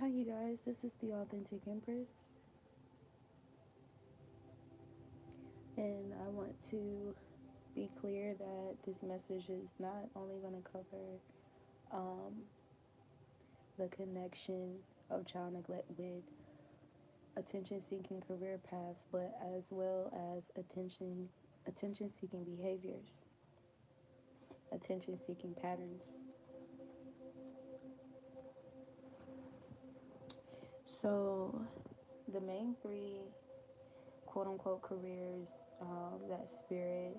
Hi, you guys. This is the Authentic Empress, and I want to be clear that this message is not only going to cover um, the connection of child neglect with attention-seeking career paths, but as well as attention-seeking behaviors, attention-seeking patterns. So, the main three quote-unquote careers that Spirit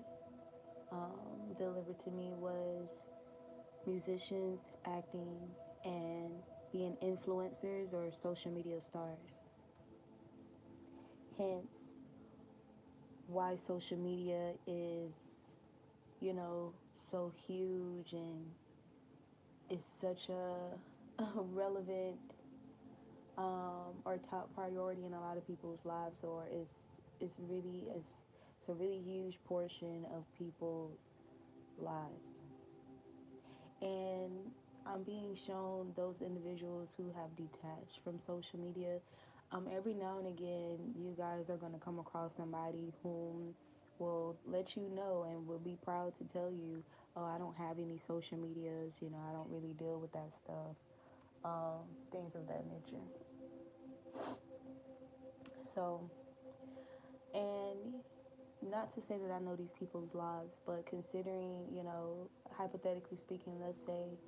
delivered to me was musicians, acting, and being influencers or social media stars. Hence, why social media is, so huge and is such a relevant or top priority in a lot of people's lives, or it's a really huge portion of people's lives. And I'm being shown those individuals who have detached from social media. Every now and again, you guys are going to come across somebody whom will let you know and will be proud to tell you, oh, I don't have any social medias, I don't really deal with that stuff, things of that nature. So, and not to say that I know these people's lives, but considering, hypothetically speaking, let's say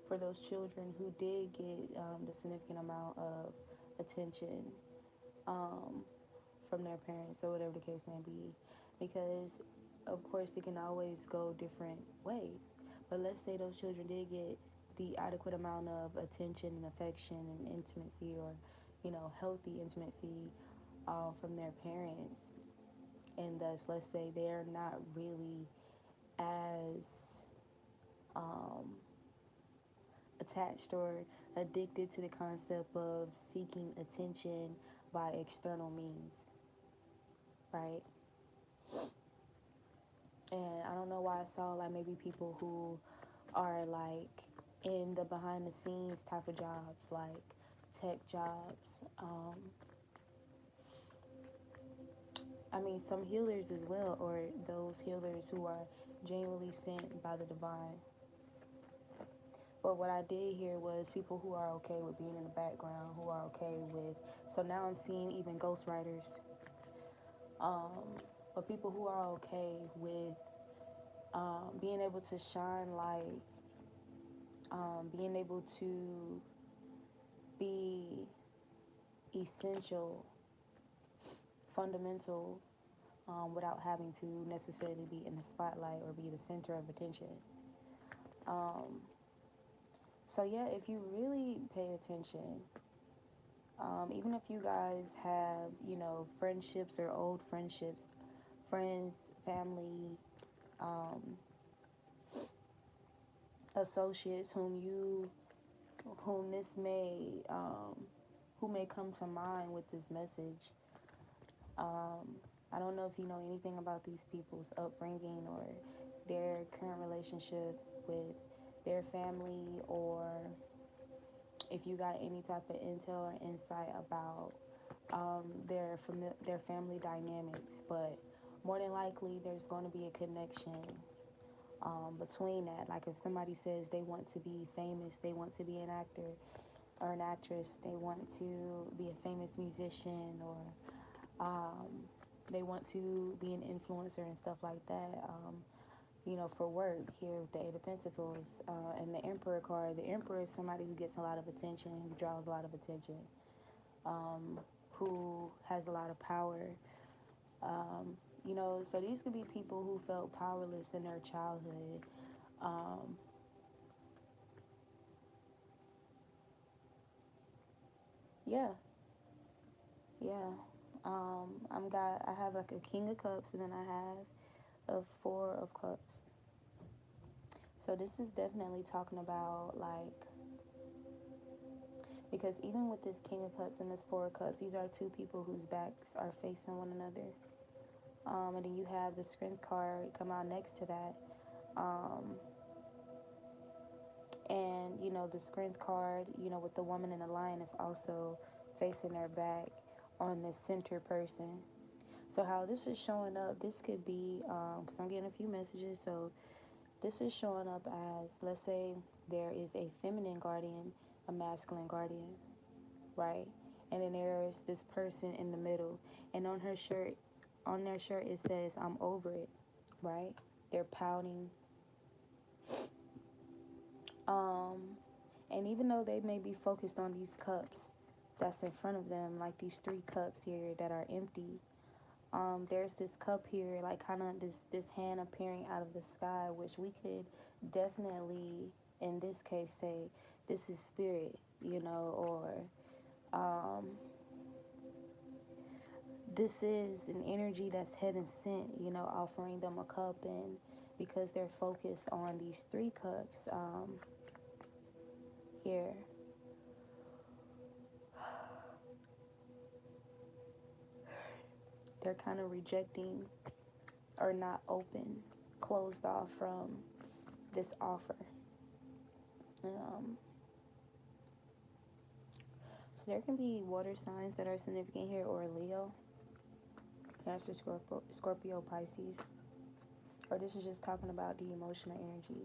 for those children who did get the significant amount of attention um, from their parents or whatever the case may be, because of course it can always go different ways. But let's say those children did get the adequate amount of attention and affection and intimacy, or healthy intimacy from their parents, and thus let's say they're not really as um, attached or addicted to the concept of seeking attention by external means, right? And I don't know why I saw like maybe people who are like in the behind the scenes type of jobs, like tech jobs. I mean, some healers as well, or those healers who are genuinely sent by the divine. But what I did hear was people who are okay with being in the background, who are okay with. So now I'm seeing even ghostwriters, um, but people who are okay with being able to shine light, being able to be essential, fundamental, without having to necessarily be in the spotlight or be the center of attention. Um, so yeah, if you really pay attention, even if you guys have, friendships or old friendships, friends, family, um, associates whom this may, who may come to mind with this message. Um, I don't know if you know anything about these people's upbringing or their current relationship with their family, or if you got any type of intel or insight about their family dynamics. But more than likely, there's going to be a connection between that. Like if somebody says they want to be famous, they want to be an actor or an actress, they want to be a famous musician, or they want to be an influencer and stuff like that. For work here with the Eight of Pentacles and the Emperor card. The Emperor is somebody who gets a lot of attention, who draws a lot of attention, who has a lot of power. So these could be people who felt powerless in their childhood. Um, yeah, yeah. I have like a King of Cups, and then I have a Four of Cups. So this is definitely talking about like, because even with this King of Cups and this Four of Cups, these are two people whose backs are facing one another. And then you have the Strength card come out next to that. And the strength card, with the woman and the lion is also facing their back on the center person. So how this is showing up, this could be, because I'm getting a few messages, so this is showing up as, let's say there is a feminine guardian, a masculine guardian, right? And then there is this person in the middle, and on their shirt it says, "I'm over it," right? They're pouting. Um, and even though they may be focused on these cups that's in front of them, like these three cups here that are empty, there's this cup here, like kind of this hand appearing out of the sky, which we could definitely, in this case, say this is spirit, or this is an energy that's heaven sent, offering them a cup, and because they're focused on these three cups here. They're kind of rejecting or not open, closed off from this offer. So there can be water signs that are significant here, or Leo, Cancer, Scorpio, Pisces. Or this is just talking about the emotional energy.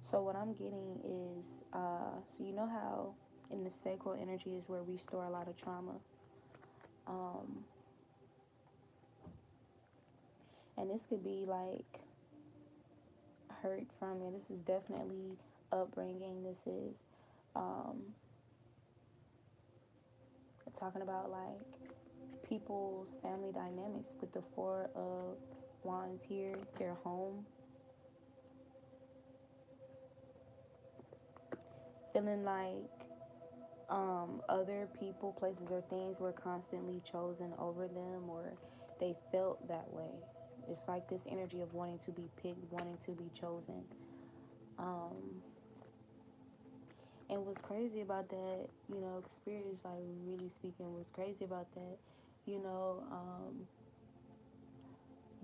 So what I'm getting is, so you know how in the sacral energy is where we store a lot of trauma. And this could be like hurt from it. This is definitely upbringing. This is talking about like people's family dynamics with the Four of Wands here, their home. Feeling like other people, places, or things were constantly chosen over them, or they felt that way. It's like this energy of wanting to be picked, wanting to be chosen. And what's crazy about that, Spirit is like really speaking. What's crazy about that,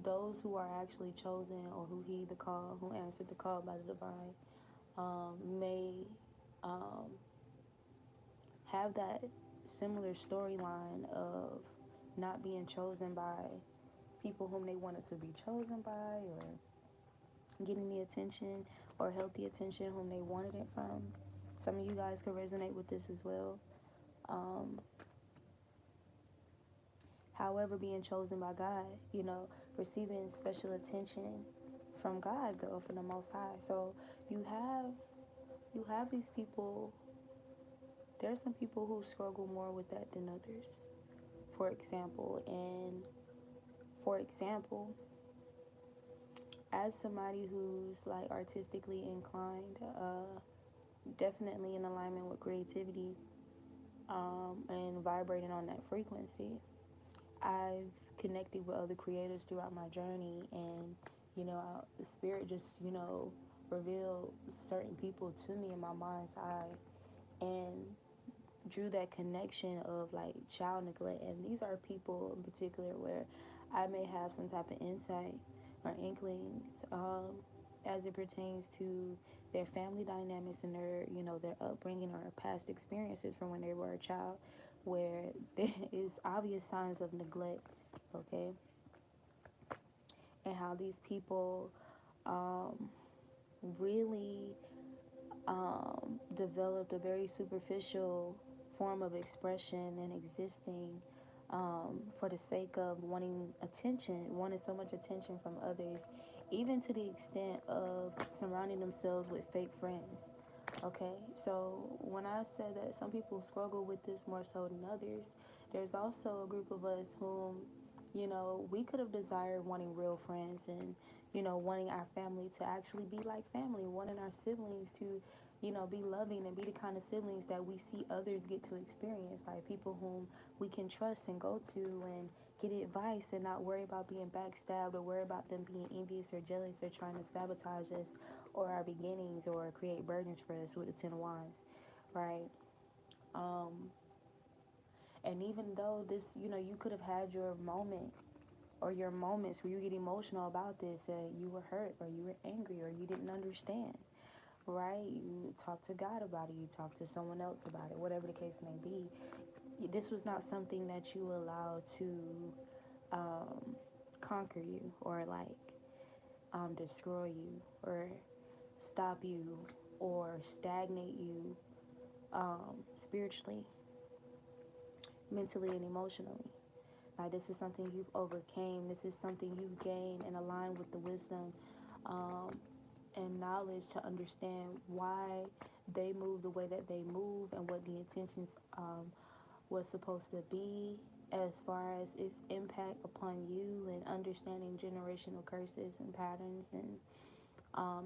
those who are actually chosen, or who heed the call, who answered the call by the divine, may have that similar storyline of not being chosen by people whom they wanted to be chosen by, or getting the attention or healthy attention whom they wanted it from. Some of you guys could resonate with this as well. However, being chosen by God, receiving special attention from God, though, from the Most High. So you have these people. There are some people who struggle more with that than others. For example, as somebody who's like artistically inclined, definitely in alignment with creativity, and vibrating on that frequency, I've connected with other creators throughout my journey, and the Spirit just revealed certain people to me in my mind's eye, and drew that connection of like child neglect. And these are people in particular where I may have some type of insight or inklings as it pertains to their family dynamics and their upbringing or past experiences from when they were a child, where there is obvious signs of neglect, okay? And how these people really developed a very superficial form of expression and existing for the sake of wanting so much attention from others, even to the extent of surrounding themselves with fake friends. Okay, so when I said that some people struggle with this more so than others, there's also a group of us whom, we could have desired wanting real friends, and, wanting our family to actually be like family, wanting our siblings to, be loving and be the kind of siblings that we see others get to experience, like people whom we can trust and go to and get advice, and not worry about being backstabbed, or worry about them being envious or jealous or trying to sabotage us or our beginnings, or create burdens for us with the Ten of Wands, right? And even though this, you could have had your moment or your moments where you get emotional about this, and you were hurt or you were angry or you didn't understand, right? You talk to God about it, you talk to someone else about it, whatever the case may be. This was not something that you allowed to um, conquer you, or like destroy you, or stop you, or stagnate you, spiritually, mentally, and emotionally. Like, this is something you've overcame. This is something you've gained and aligned with the wisdom um, and knowledge to understand why they move the way that they move, and what the intentions was supposed to be, as far as its impact upon you, and understanding generational curses and patterns, and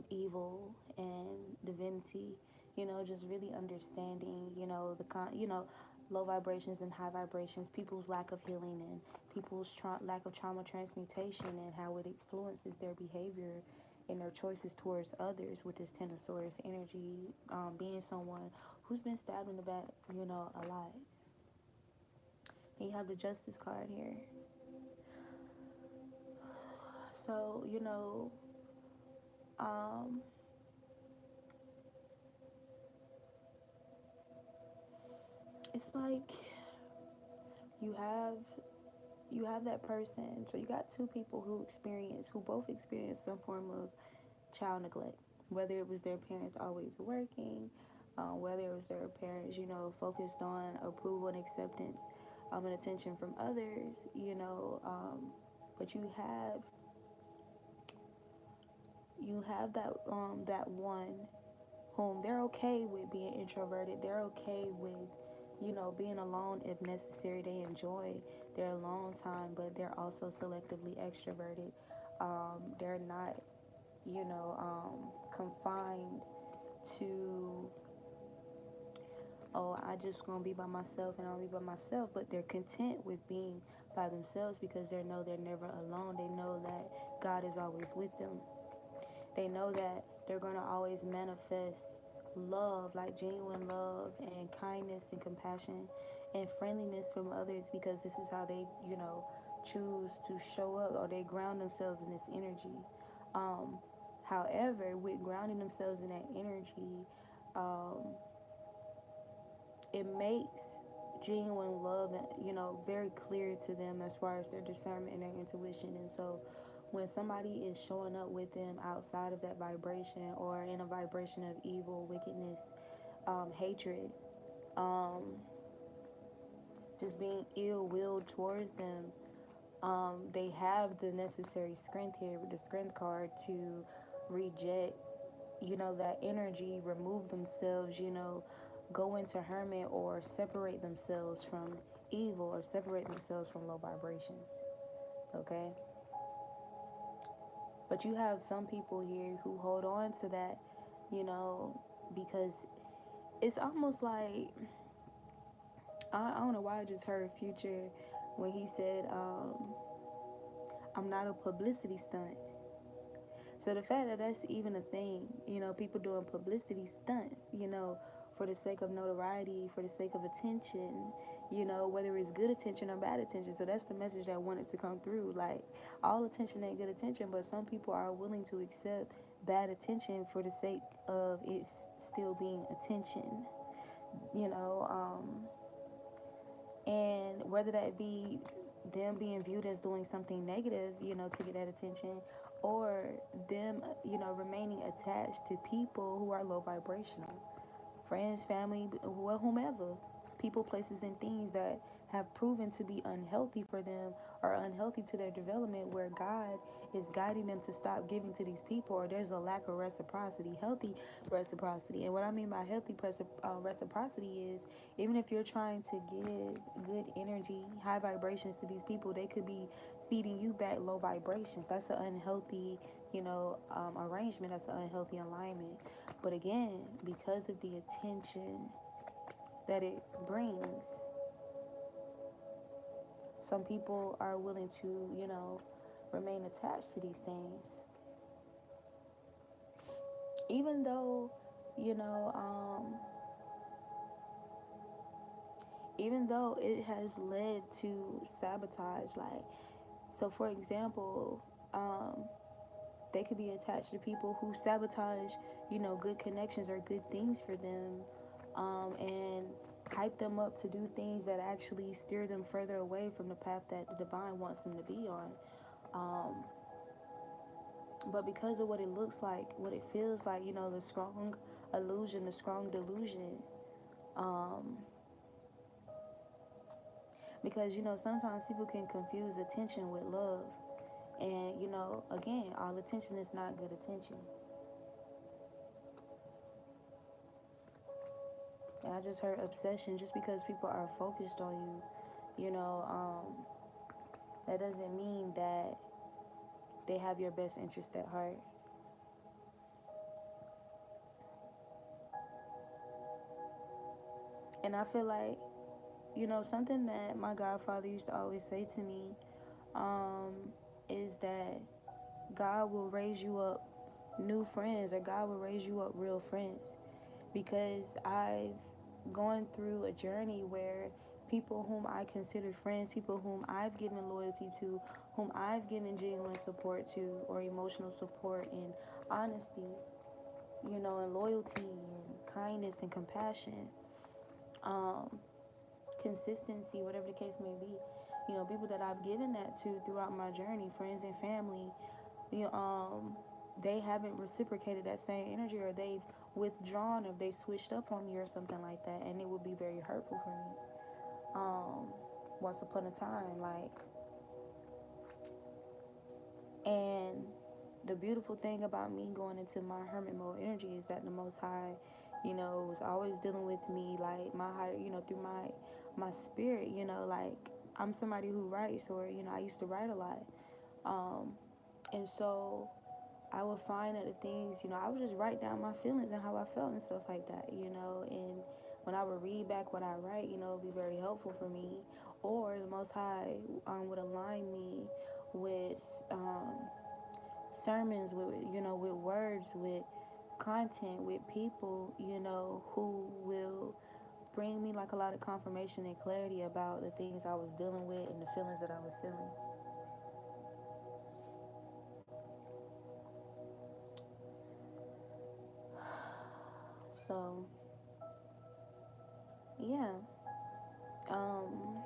evil and divinity. Just really understanding, low vibrations and high vibrations, people's lack of healing, and people's lack of trauma transmutation, and how it influences their behavior and their choices towards others with this Tenosaurus energy, being someone who's been stabbed in the back, a lot. And you have the Justice card here. So, um, it's like you have that person. So you got two people who both experience some form of child neglect, whether it was their parents always working, whether it was their parents, focused on approval and acceptance, and attention from others, but you have that one whom they're okay with being introverted. They're okay with, being alone if necessary. They enjoy their alone time, but they're also selectively extroverted. They're not, confined to, oh, I just gonna be by myself and I'll be by myself, but they're content with being by themselves because they know they're never alone. They know that God is always with them. They know that they're going to always manifest love, like genuine love and kindness and compassion and friendliness from others, because this is how they, choose to show up, or they ground themselves in this energy. Um, However, with grounding themselves in that energy, um, it makes genuine love, very clear to them as far as their discernment and their intuition. And so when somebody is showing up with them outside of that vibration, or in a vibration of evil, wickedness, hatred, um, just being ill-willed towards them, they have the necessary strength here with the strength card to reject, that energy, remove themselves, go into hermit, or separate themselves from evil, or separate themselves from low vibrations. Okay? But you have some people here who hold on to that, because it's almost like, I don't know why I just heard Future when he said, I'm not a publicity stunt. So the fact that that's even a thing, people doing publicity stunts, for the sake of notoriety, for the sake of attention, whether it's good attention or bad attention. So that's the message that wanted to come through. Like, all attention ain't good attention, but some people are willing to accept bad attention for the sake of it still being attention, you know. And whether that be them being viewed as doing something negative, to get that attention, or them, remaining attached to people who are low vibrational, friends, family, whomever, people, places, and things that have proven to be unhealthy for them, or unhealthy to their development, where God is guiding them to stop giving to these people, or there's a lack of reciprocity, healthy reciprocity. And what I mean by healthy reciprocity is, even if you're trying to give good energy, high vibrations to these people, they could be feeding you back low vibrations. That's an unhealthy, arrangement. That's an unhealthy alignment. But again, because of the attention that it brings, some people are willing to, remain attached to these things. Even though, you know, um, even though it has led to sabotage, like, So, for example, they could be attached to people who sabotage, good connections or good things for them, and hype them up to do things that actually steer them further away from the path that the divine wants them to be on. Um, but because of what it looks like, what it feels like, the strong illusion, the strong delusion, um, because sometimes people can confuse attention with love, and again, all attention is not good attention. And I just heard obsession. Just because people are focused on you, that doesn't mean that they have your best interest at heart. And I feel like, something that my godfather used to always say to me, um, is that God will raise you up new friends, or God will raise you up real friends. Because I've gone through a journey where people whom I considered friends, people whom I've given loyalty to, whom I've given genuine support to, or emotional support and honesty, and loyalty and kindness and compassion, um, consistency, whatever the case may be, people that I've given that to throughout my journey, friends and family, you know, they haven't reciprocated that same energy, or they've withdrawn, or they switched up on me or something like that, and it would be very hurtful for me. Once upon a time, like, and the beautiful thing about me going into my hermit mode energy is that the Most High, was always dealing with me, like my higher, through my spirit, like I'm somebody who writes, or I used to write a lot, um, and so I would find that the things, I would just write down my feelings and how I felt and stuff like that, and when I would read back what I write, it would be very helpful for me. Or the Most High would align me with sermons, with words, with content, with people, who will bring me like a lot of confirmation and clarity about the things I was dealing with and the feelings that I was feeling. So, yeah. Um,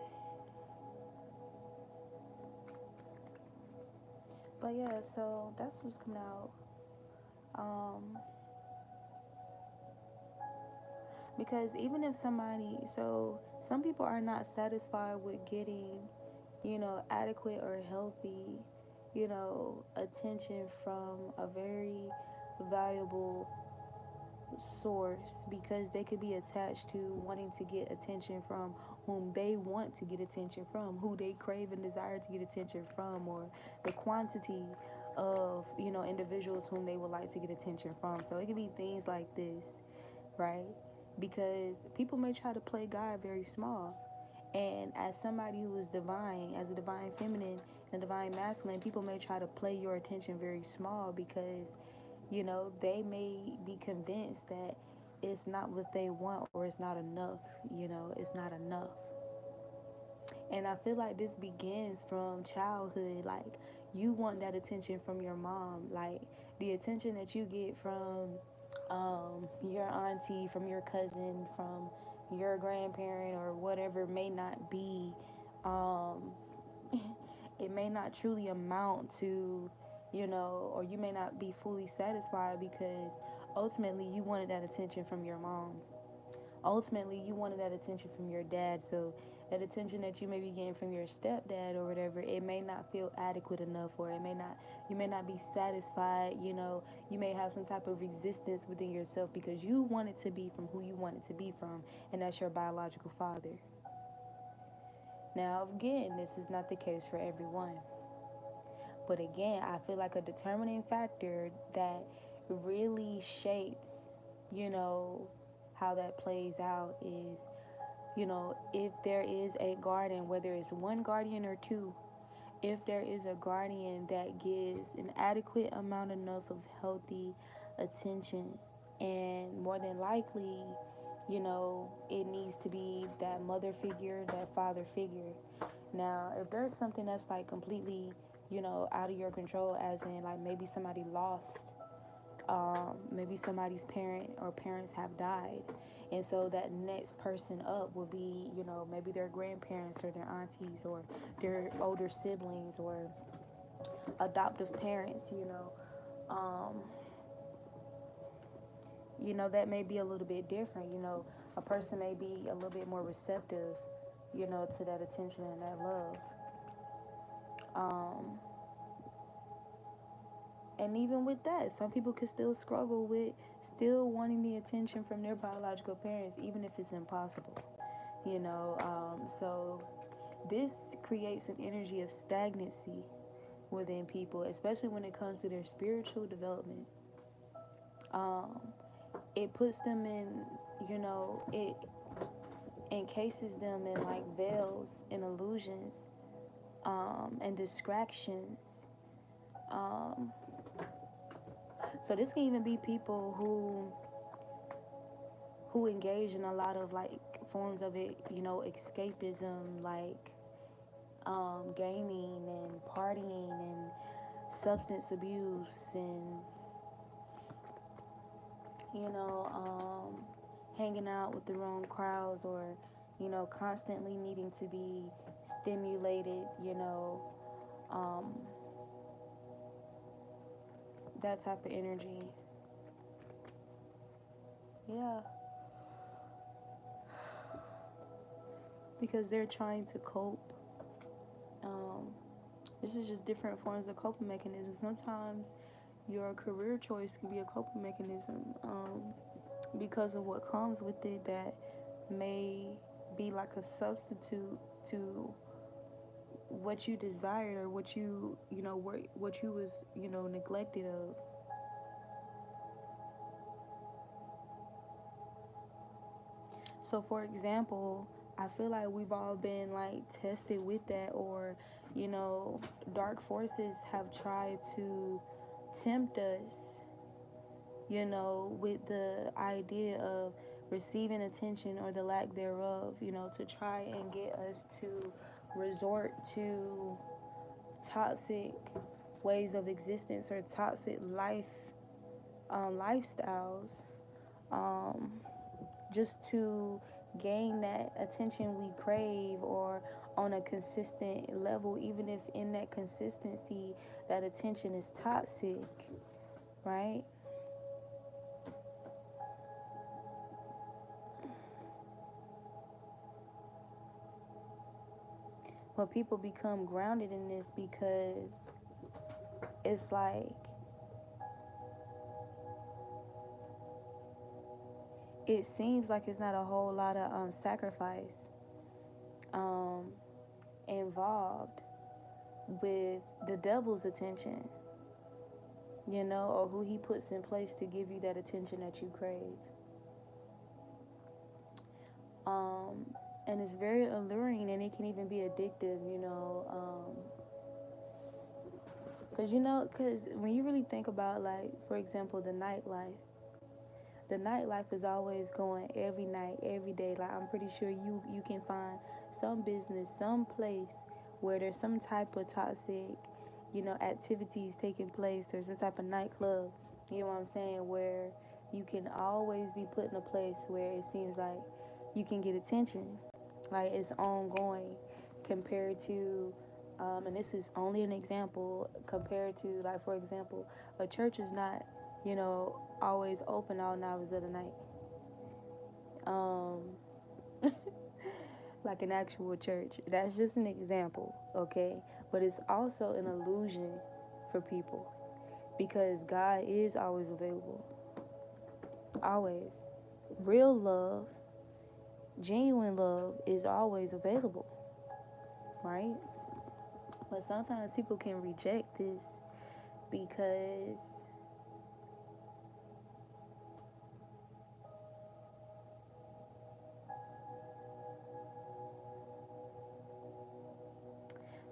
but yeah, so that's what's coming out. Um, because even if somebody, so some people are not satisfied with getting, adequate or healthy, attention from a very valuable source, because they could be attached to wanting to get attention from whom they want to get attention from, who they crave and desire to get attention from, or the quantity of, individuals whom they would like to get attention from. So it could be things like this, right? Because people may try to play God very small. And as somebody who is divine, as a divine feminine and a divine masculine, people may try to play your attention very small, because they may be convinced that it's not what they want, or it's not enough, it's not enough. And I feel like this begins from childhood. Like, you want that attention from your mom. Like, the attention that you get from your auntie, from your cousin, from your grandparent, or whatever, may not be, um, it may not truly amount to, or you may not be fully satisfied, because ultimately you wanted that attention from your mom. Ultimately, you wanted that attention from your dad. So that attention that you may be getting from your stepdad or whatever, it may not feel adequate enough, or you may not be satisfied. You may have some type of resistance within yourself, because you want it to be from who you want it to be from, and that's your biological father. Now, again, this is not the case for everyone. But again, I feel like a determining factor that really shapes, how that plays out is, if there is a guardian, whether it's one guardian or two, if there is a guardian that gives an adequate amount enough of healthy attention, and more than likely, it needs to be that mother figure, that father figure. Now, if there's something that's like completely out of your control, as in like maybe somebody lost, maybe somebody's parent or parents have died, and so that next person up will be, maybe their grandparents or their aunties or their older siblings or adoptive parents. Um, that may be a little bit different. A person may be a little bit more receptive, to that attention and that love. Um, and even with that, some people could still struggle with still wanting the attention from their biological parents, even if it's impossible. So this creates an energy of stagnancy within people, especially when it comes to their spiritual development. Um, it puts them in, it encases them in like veils and illusions, and distractions. Um, so this can even be people who engage in a lot of like forms of it, escapism, like gaming and partying and substance abuse and hanging out with the wrong crowds, or constantly needing to be stimulated, um, that type of energy. Yeah, because they're trying to cope. um, this is just different forms of coping mechanisms. Sometimes your career choice can be a coping mechanism, because of what comes with it, that may be like a substitute to what you desired, or what what you was neglected of. So for example, I feel like we've all been like tested with that, or dark forces have tried to tempt us, with the idea of receiving attention or the lack thereof, to try and get us to resort to toxic ways of existence or toxic lifestyles, um, just to gain that attention we crave, or on a consistent level, even if in that consistency that attention is toxic, right? But people become grounded in this because it's like it seems like it's not a whole lot of sacrifice um, involved with the devil's attention, or who he puts in place to give you that attention that you crave. Um, and it's very alluring, and it can even be addictive, because when you really think about, like, for example, the nightlife is always going every night, every day. Like, I'm pretty sure you can find some business, some place where there's some type of toxic, activities taking place, or some type of nightclub, you know what I'm saying, where you can always be put in a place where it seems like you can get attention, like it's ongoing, compared to, and this is only an example, compared to, like, for example, a church is not, always open all hours of the night. Like an actual church. That's just an example, okay? But it's also an illusion for people, because God is always available. Always. Real love, genuine love is always available, right? But sometimes people can reject this because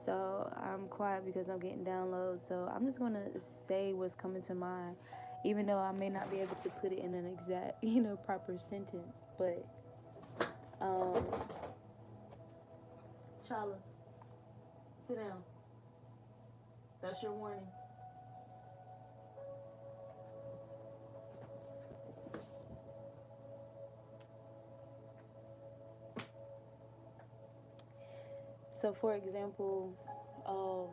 so I'm quiet because I'm getting downloads. So I'm just going to say what's coming to mind, even though I may not be able to put it in an exact, proper sentence. But, Chala, sit down. That's your warning. So, for example, um,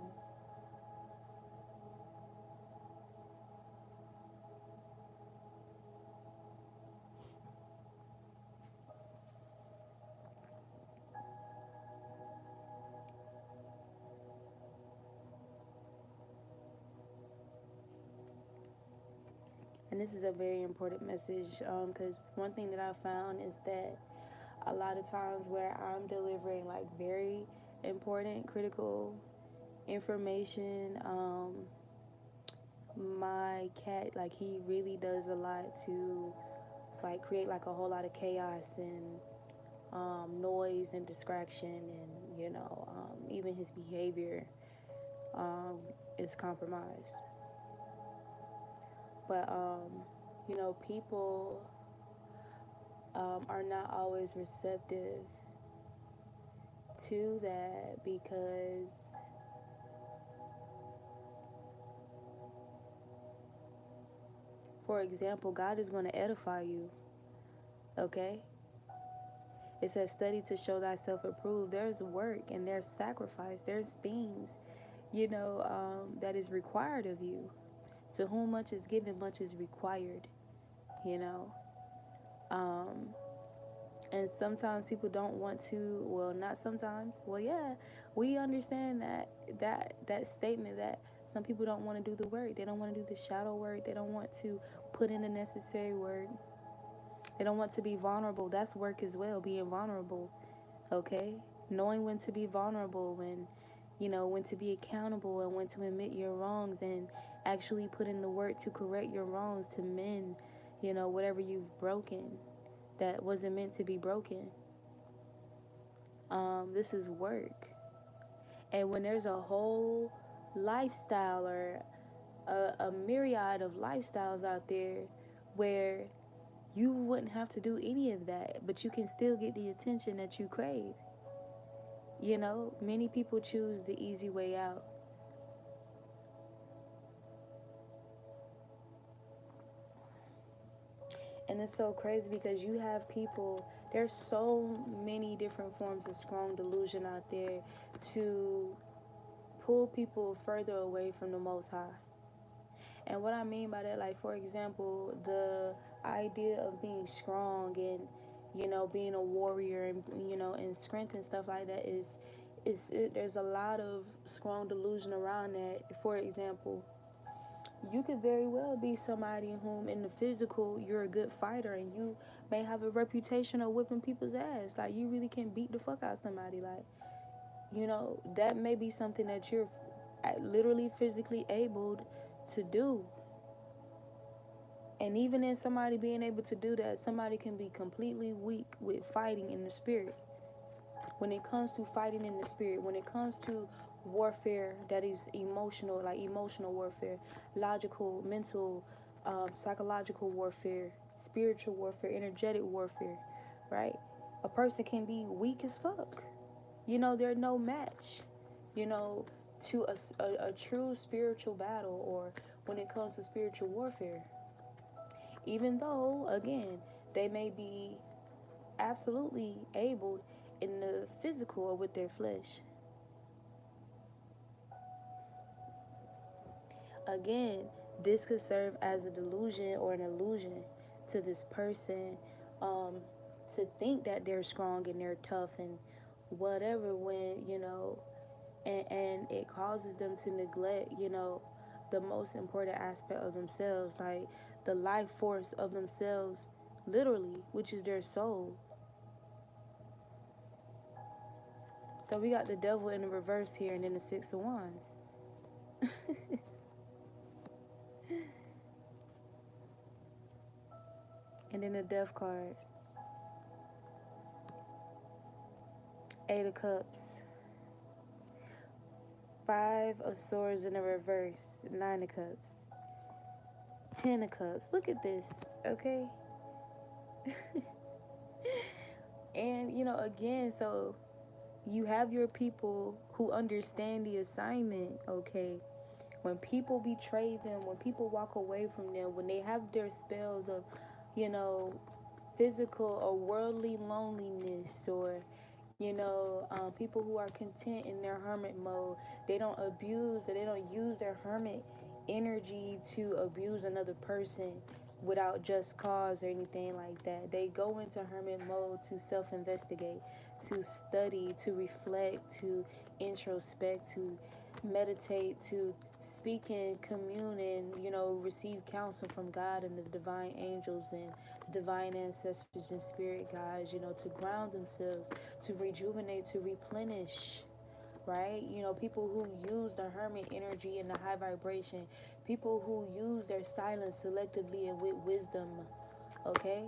and this is a very important message because one thing that I found is that a lot of times where I'm delivering like very important, critical information, my cat, like, he really does a lot to like create like a whole lot of chaos and noise and distraction, and even his behavior um, is compromised. But people are not always receptive to that because for example, God is going to edify you, okay? It says, study to show thyself approved. There's work and there's sacrifice. There's things, that is required of you. To whom much is given, much is required, you know. Um, and sometimes people don't want to, well, not sometimes, well, yeah, we understand that statement that some people don't want to do the work. They don't want to do the shadow work. They don't want to put in the necessary work. They don't want to be vulnerable. That's work as well, being vulnerable, okay? Knowing when to be vulnerable, when to be accountable, and when to admit your wrongs and actually put in the work to correct your wrongs, to mend, whatever you've broken that wasn't meant to be broken. This is work. And when there's a whole lifestyle or a myriad of lifestyles out there where you wouldn't have to do any of that, but you can still get the attention that you crave. Many people choose the easy way out. And it's so crazy because you have people, there's so many different forms of strong delusion out there to pull people further away from the Most High. And what I mean by that, like, for example, the idea of being strong and, being a warrior and, and strength and stuff like that there's a lot of strong delusion around that. For example, you could very well be somebody whom in the physical you're a good fighter and you may have a reputation of whipping people's ass. Like, you really can beat the fuck out of somebody. Like, that may be something that you're literally physically able to do. And even in somebody being able to do that, somebody can be completely weak with fighting in the spirit. When it comes to fighting in the spirit, when it comes to warfare that is emotional, like emotional warfare, logical, mental, psychological warfare, spiritual warfare, energetic warfare, right? A person can be weak as fuck. They're no match, to a true spiritual battle, or when it comes to spiritual warfare. Even though, again, they may be absolutely able in the physical or with their flesh. Again, this could serve as a delusion or an illusion to this person, to think that they're strong and they're tough and whatever, when, and it causes them to neglect, the most important aspect of themselves, like the life force of themselves, literally, which is their soul. So we got the devil in the reverse here, and then the Six of Wands. And then the Death card. Eight of Cups. Five of Swords in the reverse. Nine of Cups. 10 of Cups. Look at this, okay? And, again, so you have your people who understand the assignment, okay? When people betray them, when people walk away from them, when they have their spells of, you know, physical or worldly loneliness, or people who are content in their hermit mode, they don't abuse, or they don't use their hermit energy to abuse another person without just cause or anything like that. They go into hermit mode to self-investigate, to study, to reflect, to introspect, to meditate, to speak and commune, and receive counsel from God and the divine angels and the divine ancestors and spirit guides, to ground themselves, to rejuvenate, to replenish, right? People who use the hermit energy and the high vibration, people who use their silence selectively and with wisdom, okay?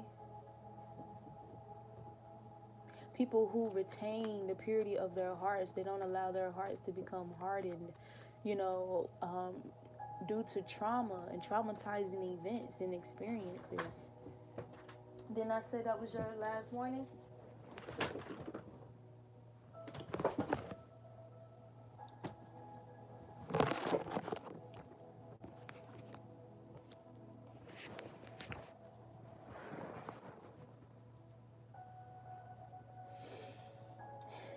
People who retain the purity of their hearts. They don't allow their hearts to become hardened, you know, um, due to trauma and traumatizing events and experiences. Didn't I say that was your last warning?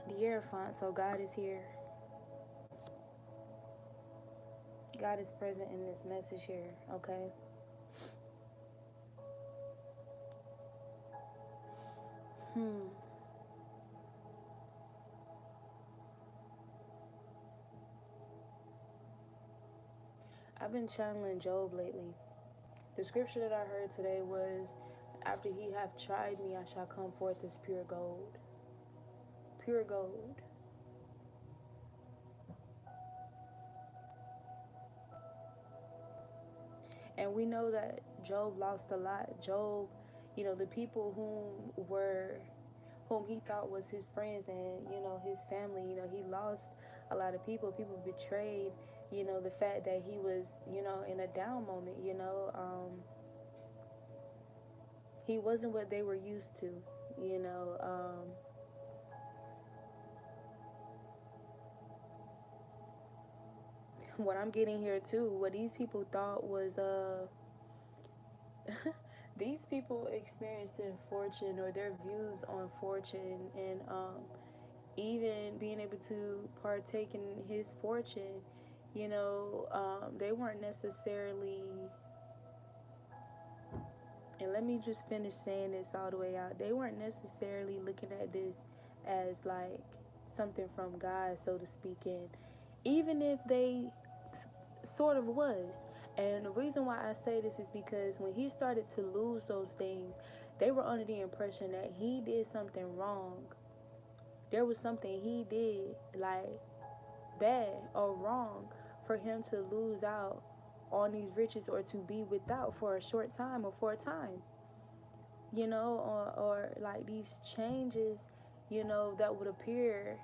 The Hierophant. So God is here. God is present in this message here, okay? I've been channeling Job lately. The scripture that I heard today was, after he hath tried me, I shall come forth as pure gold. Pure gold. And we know that Job lost a lot. Job, the people whom he thought was his friends and, his family, he lost a lot of people. People betrayed, the fact that he was, in a down moment, he wasn't what they were used to, you know. What I'm getting here too, what these people thought was these people experiencing fortune, or their views on fortune, and even being able to partake in his fortune, they weren't necessarily, and let me just finish saying this all the way out, they weren't necessarily looking at this as like something from God, so to speak, and even if they sort of was. And the reason why I say this is because when he started to lose those things, they were under the impression that he did something wrong. There was something he did, like bad or wrong, for him to lose out on these riches, or to be without for a short time, or for a time, or like these changes, that would appear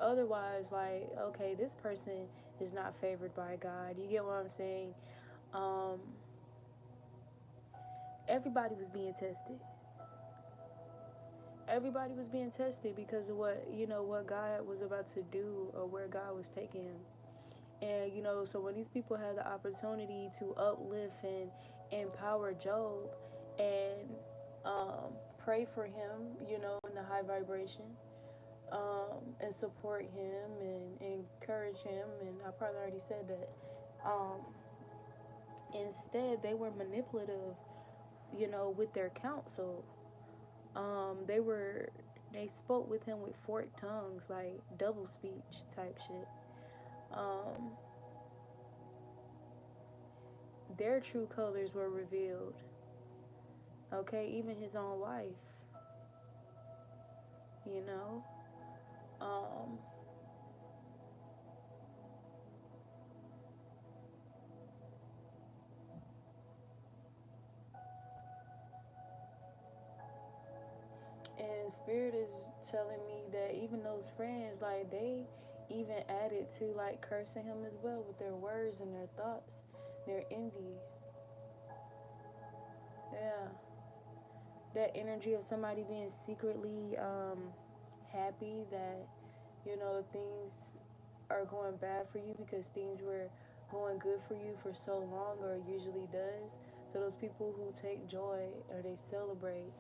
otherwise, like, okay, this person is not favored by God. You get what I'm saying? Um, everybody was being tested. Everybody was being tested because of what God was about to do, or where God was taking him. And so when these people had the opportunity to uplift and empower Job, and pray for him, in the high vibration, and support him and encourage him, and I probably already said that. Instead, they were manipulative, with their counsel. They spoke with him with forked tongues, like double speech type shit. Um, their true colors were revealed. Okay, even his own wife. You know. Um, and Spirit is telling me that even those friends, like, they even added to like cursing him as well with their words and their thoughts, their envy. Yeah, that energy of somebody being secretly happy that things are going bad for you, because things were going good for you for so long, or usually does. So those people who take joy or they celebrate,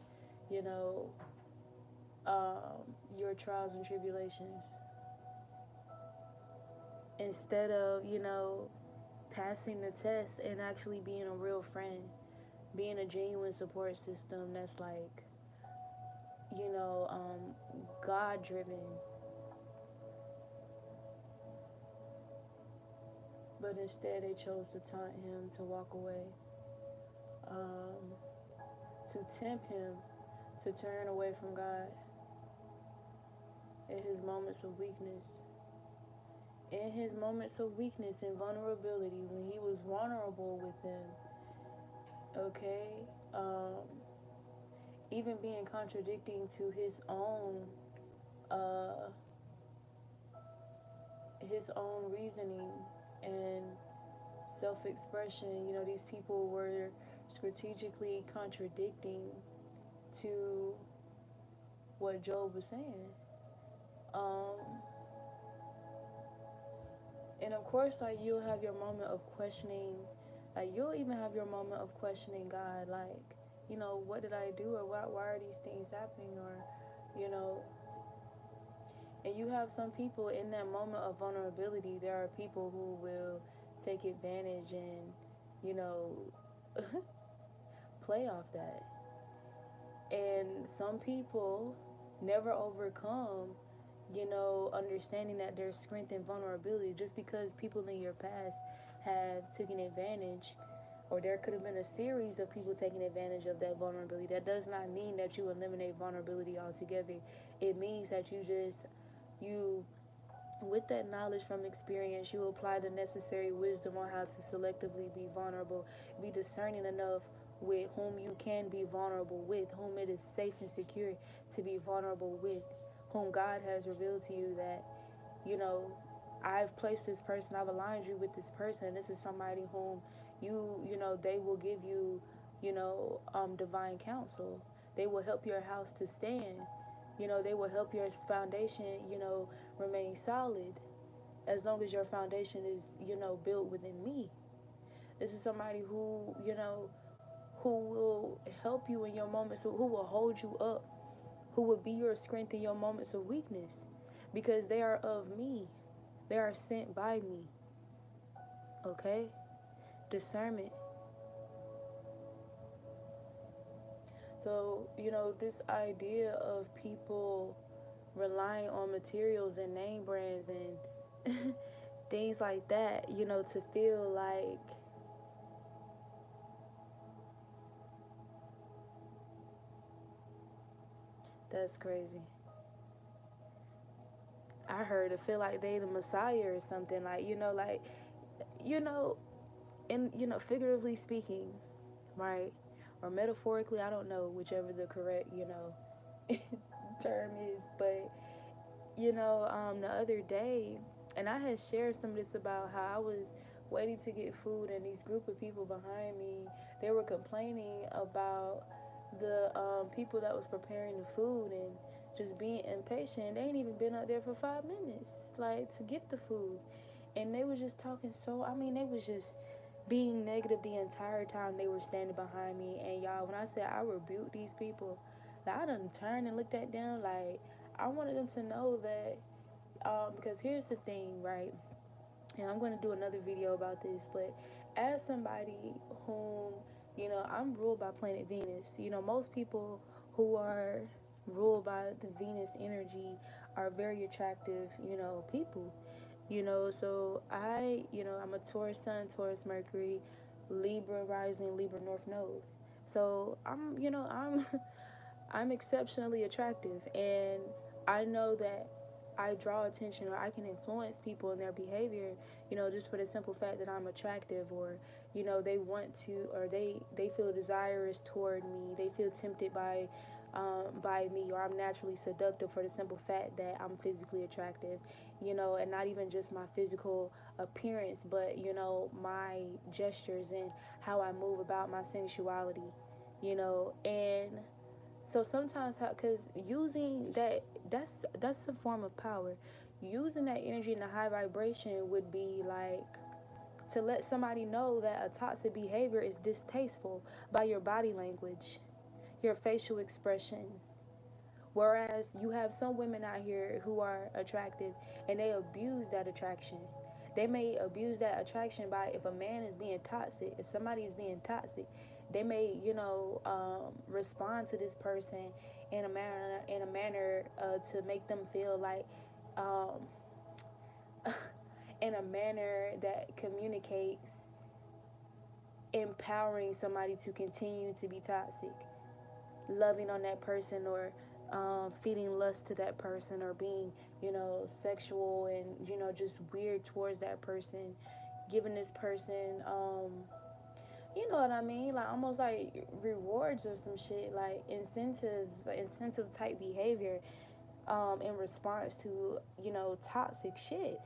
you know, your trials and tribulations, instead of, passing the test and actually being a real friend, being a genuine support system that's like, God driven. But instead, they chose to taunt him, to walk away, um, to tempt him to turn away from God in his moments of weakness. In his moments of weakness and vulnerability, when he was vulnerable with them, okay? Even being contradicting to uh, his own reasoning and self-expression. These people were strategically contradicting to what Job was saying. And of course, like, you'll have your moment of questioning. Like, you'll even have your moment of questioning God. Like, what did I do, or why are these things happening, or, and you have some people in that moment of vulnerability. There are people who will take advantage and, play off that. And some people never overcome, understanding that there's strength and vulnerability. Just because people in your past have taken advantage, or there could have been a series of people taking advantage of that vulnerability, that does not mean that you eliminate vulnerability altogether. It means that you with that knowledge from experience, you apply the necessary wisdom on how to selectively be vulnerable. Be discerning enough with whom you can be vulnerable with, whom it is safe and secure to be vulnerable with, whom God has revealed to you that, you know, I've placed this person, I've aligned you with this person. This is somebody whom they will give you, divine counsel. They will help your house to stand. They will help your foundation, remain solid, as long as your foundation is, built within me. This is somebody who will help you in your moments, who will hold you up, who will be your strength in your moments of weakness, because they are of me. They are sent by me. Okay? Discernment. So, this idea of people relying on materials and name brands and things like that, to feel like that's crazy. I heard it feel like they the Messiah or something, like, you know, figuratively speaking, right? Or metaphorically, I don't know, whichever the correct, term is. But, the other day, and I had shared some of this about how I was waiting to get food, and these group of people behind me, they were complaining about the people that was preparing the food and just being impatient. They ain't even been up there for 5 minutes, like, to get the food. And they was just talking they was just being negative the entire time they were standing behind me. And y'all, when I said I rebuked these people, like, I done turned and looked at them like I wanted them to know that, because here's the thing, right? And I'm going to do another video about this, but as somebody whom, I'm ruled by planet Venus. Most people who are ruled by the Venus energy are very attractive, people. So I'm a Taurus Sun, Taurus Mercury, Libra rising, Libra North Node. So I'm I'm exceptionally attractive, and I know that I draw attention, or I can influence people in their behavior, just for the simple fact that I'm attractive, or, they want to, or they feel desirous toward me. They feel tempted by me, or I'm naturally seductive for the simple fact that I'm physically attractive, and not even just my physical appearance, but, my gestures and how I move about, my sensuality, and so sometimes, because using that's a form of power. Using that energy in a high vibration would be like to let somebody know that a toxic behavior is distasteful by your body language, your facial expression. Whereas you have some women out here who are attractive and they abuse that attraction. They may abuse that attraction by, if a man is being toxic, if somebody is being toxic, they may, respond to this person in a manner to make them feel like, um, in a manner that communicates empowering somebody to continue to be toxic, loving on that person, or feeding lust to that person, or being, sexual and, just weird towards that person, giving this person, you know what I mean? Like almost like rewards or some shit, like incentives, like incentive type behavior, in response to, toxic shit.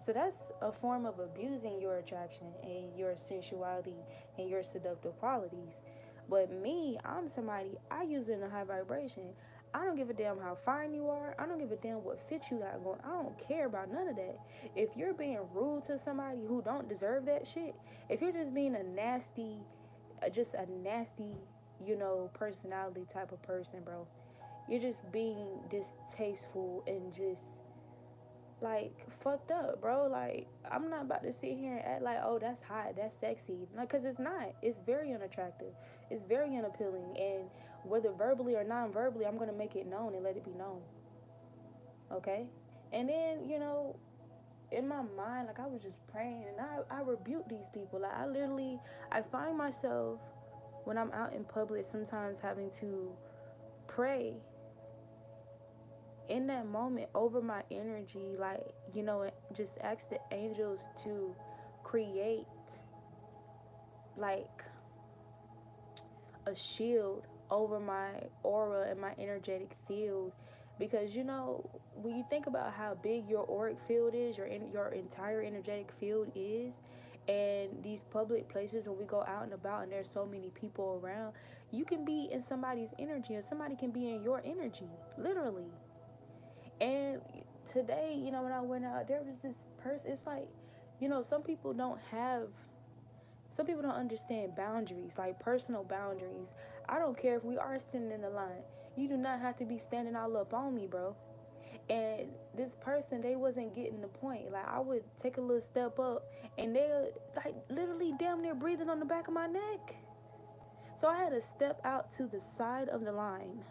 So that's a form of abusing your attraction and your sensuality and your seductive qualities. But me, I'm somebody, I use it in a high vibration. I don't give a damn how fine you are. I don't give a damn what fit you got going. I don't care about none of that. If you're being rude to somebody who don't deserve that shit, if you're just being a nasty, personality type of person, bro, you're just being distasteful and just like fucked up, bro. Like, I'm not about to sit here and act like, oh, that's hot, that's sexy. No, because it's not. It's very unattractive. It's very unappealing. And whether verbally or non-verbally, I'm going to make it known and let it be known. Okay? And then, in my mind, like, I was just praying and I rebuke these people. Like, I find myself when I'm out in public sometimes having to pray in that moment over my energy, like, just ask the angels to create like a shield over my aura and my energetic field. Because when you think about how big your auric field is, your entire energetic field is, and these public places where we go out and about and there's so many people around, you can be in somebody's energy and somebody can be in your energy, literally. And today, when I went out, there was this person. It's like, some people don't understand boundaries, like personal boundaries. I don't care if we are standing in the line. You do not have to be standing all up on me, bro. And this person, they wasn't getting the point. Like, I would take a little step up and they're like literally damn near breathing on the back of my neck. So I had to step out to the side of the line,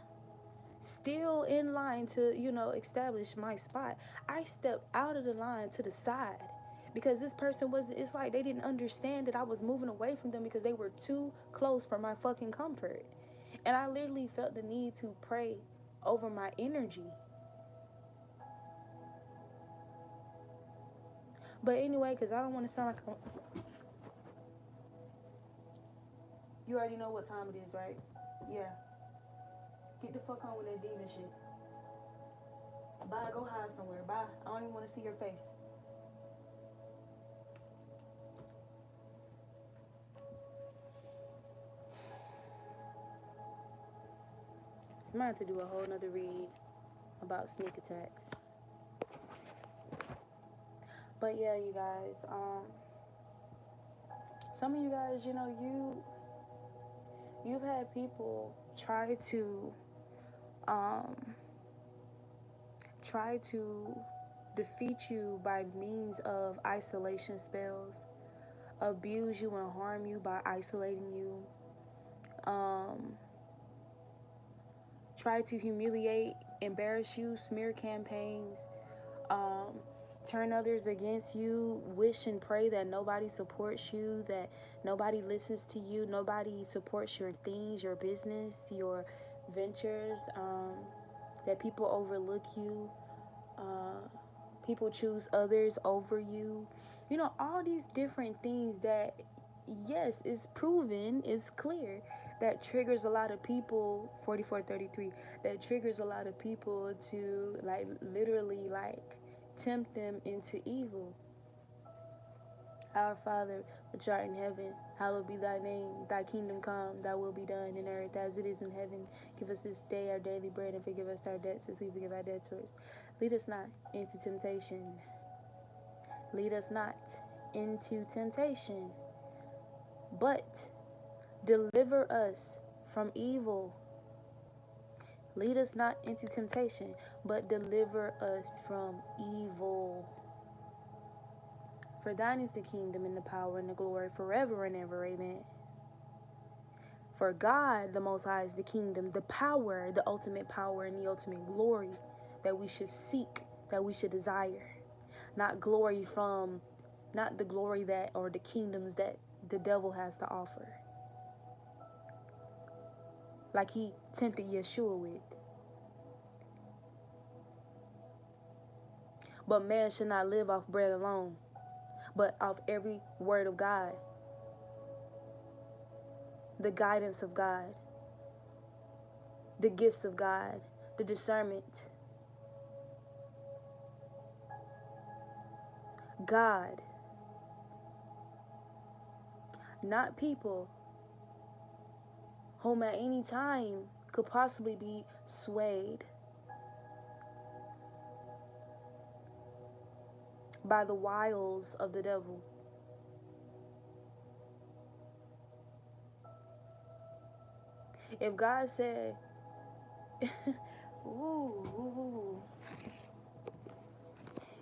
still in line to, establish my spot. I stepped out of the line to the side because this person it's like they didn't understand that I was moving away from them because they were too close for my fucking comfort. And I literally felt the need to pray over my energy. But anyway, because I don't want to sound like you already know what time it is, right? Yeah. Get the fuck on with that demon shit. Bye, go hide somewhere. Bye. I don't even want to see your face. It's mine to do a whole nother read about sneak attacks. But yeah, you guys, some of you guys, you've had people try to defeat you by means of isolation spells, abuse you and harm you by isolating you, try to humiliate, embarrass you, smear campaigns, turn others against you, wish and pray that nobody supports you, that nobody listens to you, nobody supports your things, your business, your ventures, that people overlook you, people choose others over you. All these different things that, yes, is proven, is clear, that triggers a lot of people, 4433, that triggers a lot of people to, like, literally, like, tempt them into evil. Our Father, which art in heaven, hallowed be thy name. Thy kingdom come, thy will be done in earth as it is in heaven. Give us this day our daily bread and forgive us our debts as we forgive our debtors. Lead us not into temptation. Lead us not into temptation, but deliver us from evil. Lead us not into temptation, but deliver us from evil. For thine is the kingdom and the power and the glory forever and ever. Amen. For God, the Most High, is the kingdom, the power, the ultimate power, and the ultimate glory that we should seek, that we should desire. Not glory from, not the glory that, or the kingdoms that the devil has to offer. Like he tempted Yeshua with. But man should not live off bread alone, but off every word of God. The guidance of God. The gifts of God. The discernment. God. Not people whom at any time could possibly be swayed by the wiles of the devil. If God said,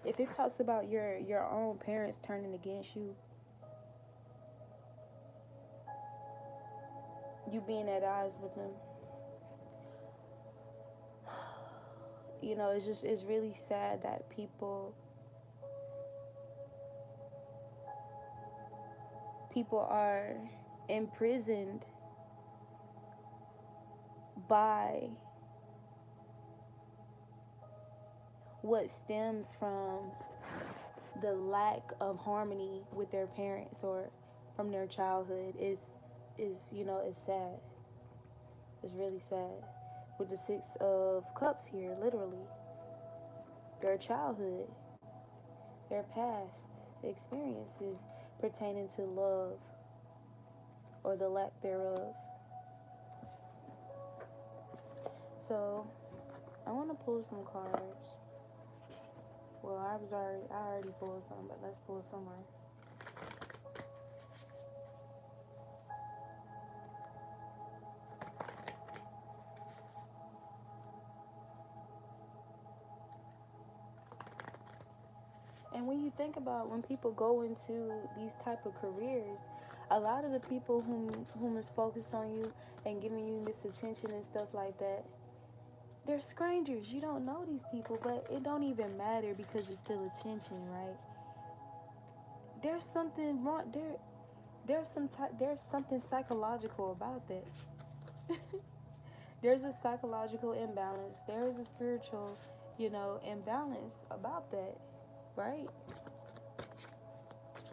if it talks about your own parents turning against you, you being at odds with them, you know, it's really sad that people are imprisoned by what stems from the lack of harmony with their parents or from their childhood. Is you know, it's sad. It's really sad. With the Six of Cups here, literally, their childhood, their past experiences pertaining to love or the lack thereof. So I want to pull some cards. Well, I already pulled some, but let's pull some more. And when you think about when people go into these type of careers, a lot of the people whom is focused on you and giving you this attention and stuff like that, they're strangers. You don't know these people, but it don't even matter because it's still attention, right? There's something wrong. There's something psychological about that. There's a psychological imbalance. There is a spiritual, you know, imbalance about that, right?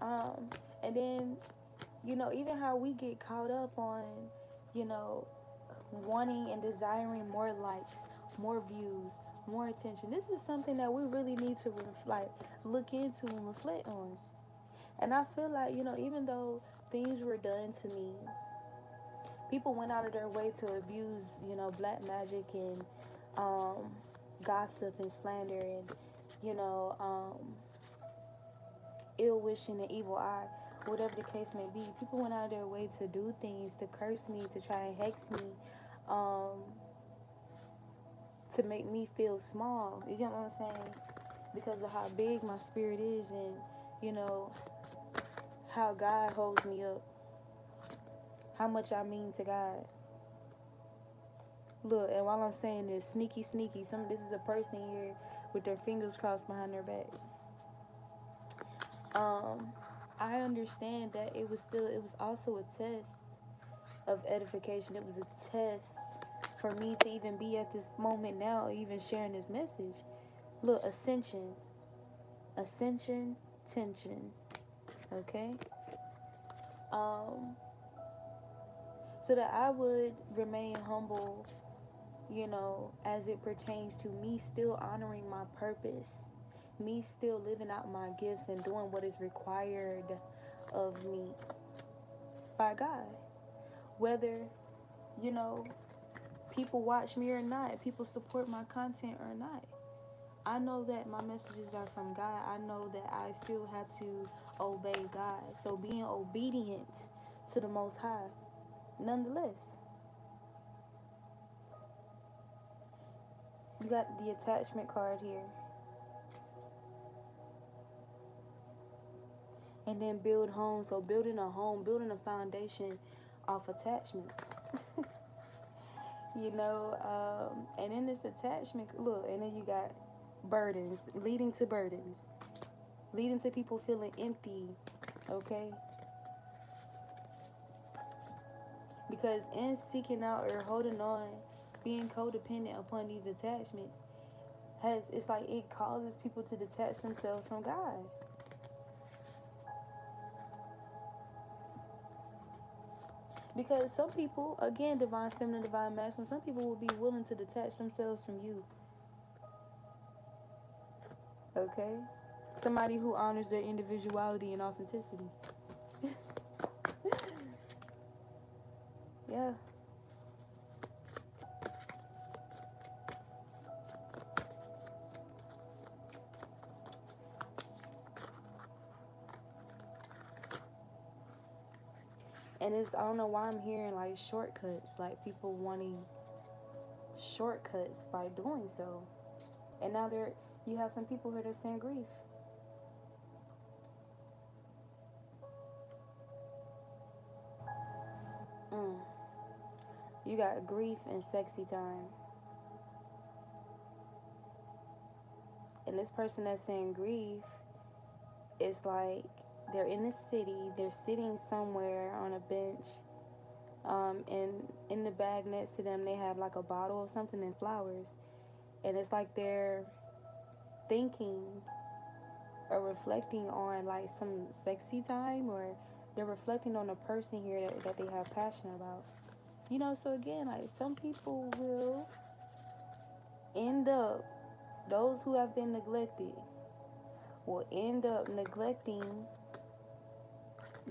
And then, you know, even how we get caught up on, you know, wanting and desiring more likes, more views, more attention. This is something that we really need to look into and reflect on. And I feel like, you know, even though things were done to me, people went out of their way to abuse, you know, black magic and gossip and slander and, you know, ill wishing and evil eye, whatever the case may be. People went out of their way to do things, to curse me, to try and hex me, to make me feel small. You get what I'm saying? Because of how big my spirit is and, you know, how God holds me up. How much I mean to God. Look, and while I'm saying this, sneaky, this is a person here with their fingers crossed behind their back. I understand that it was also a test of edification. It was a test for me to even be at this moment now, even sharing this message. Look, ascension, tension, okay? So that I would remain humble, you know, as it pertains to me still honoring my purpose, me still living out my gifts and doing what is required of me by God. Whether, you know, people watch me or not, people support my content or not. I know that my messages are from God. I know that I still have to obey God. So being obedient to the Most High, nonetheless. You got the attachment card here. And then build homes. So building a home, building a foundation off attachments. And in this attachment, look, and then you got burdens, leading to people feeling empty, okay? Because in seeking out or holding on, being codependent upon these attachments, it's like it causes people to detach themselves from God. Because some people, again, divine feminine, divine masculine, some people will be willing to detach themselves from you. Okay? Somebody who honors their individuality and authenticity. Yeah. And I don't know why I'm hearing like shortcuts, like people wanting shortcuts by doing so. And now you have some people here that's in grief. You got grief and sexy time. And this person that's in grief, it's like they're in the city, they're sitting somewhere on a bench, and in the bag next to them they have like a bottle of something and flowers. And it's like they're thinking or reflecting on like some sexy time, or they're reflecting on a person here that they have passion about. So again, like some people will end up, those who have been neglected will end up neglecting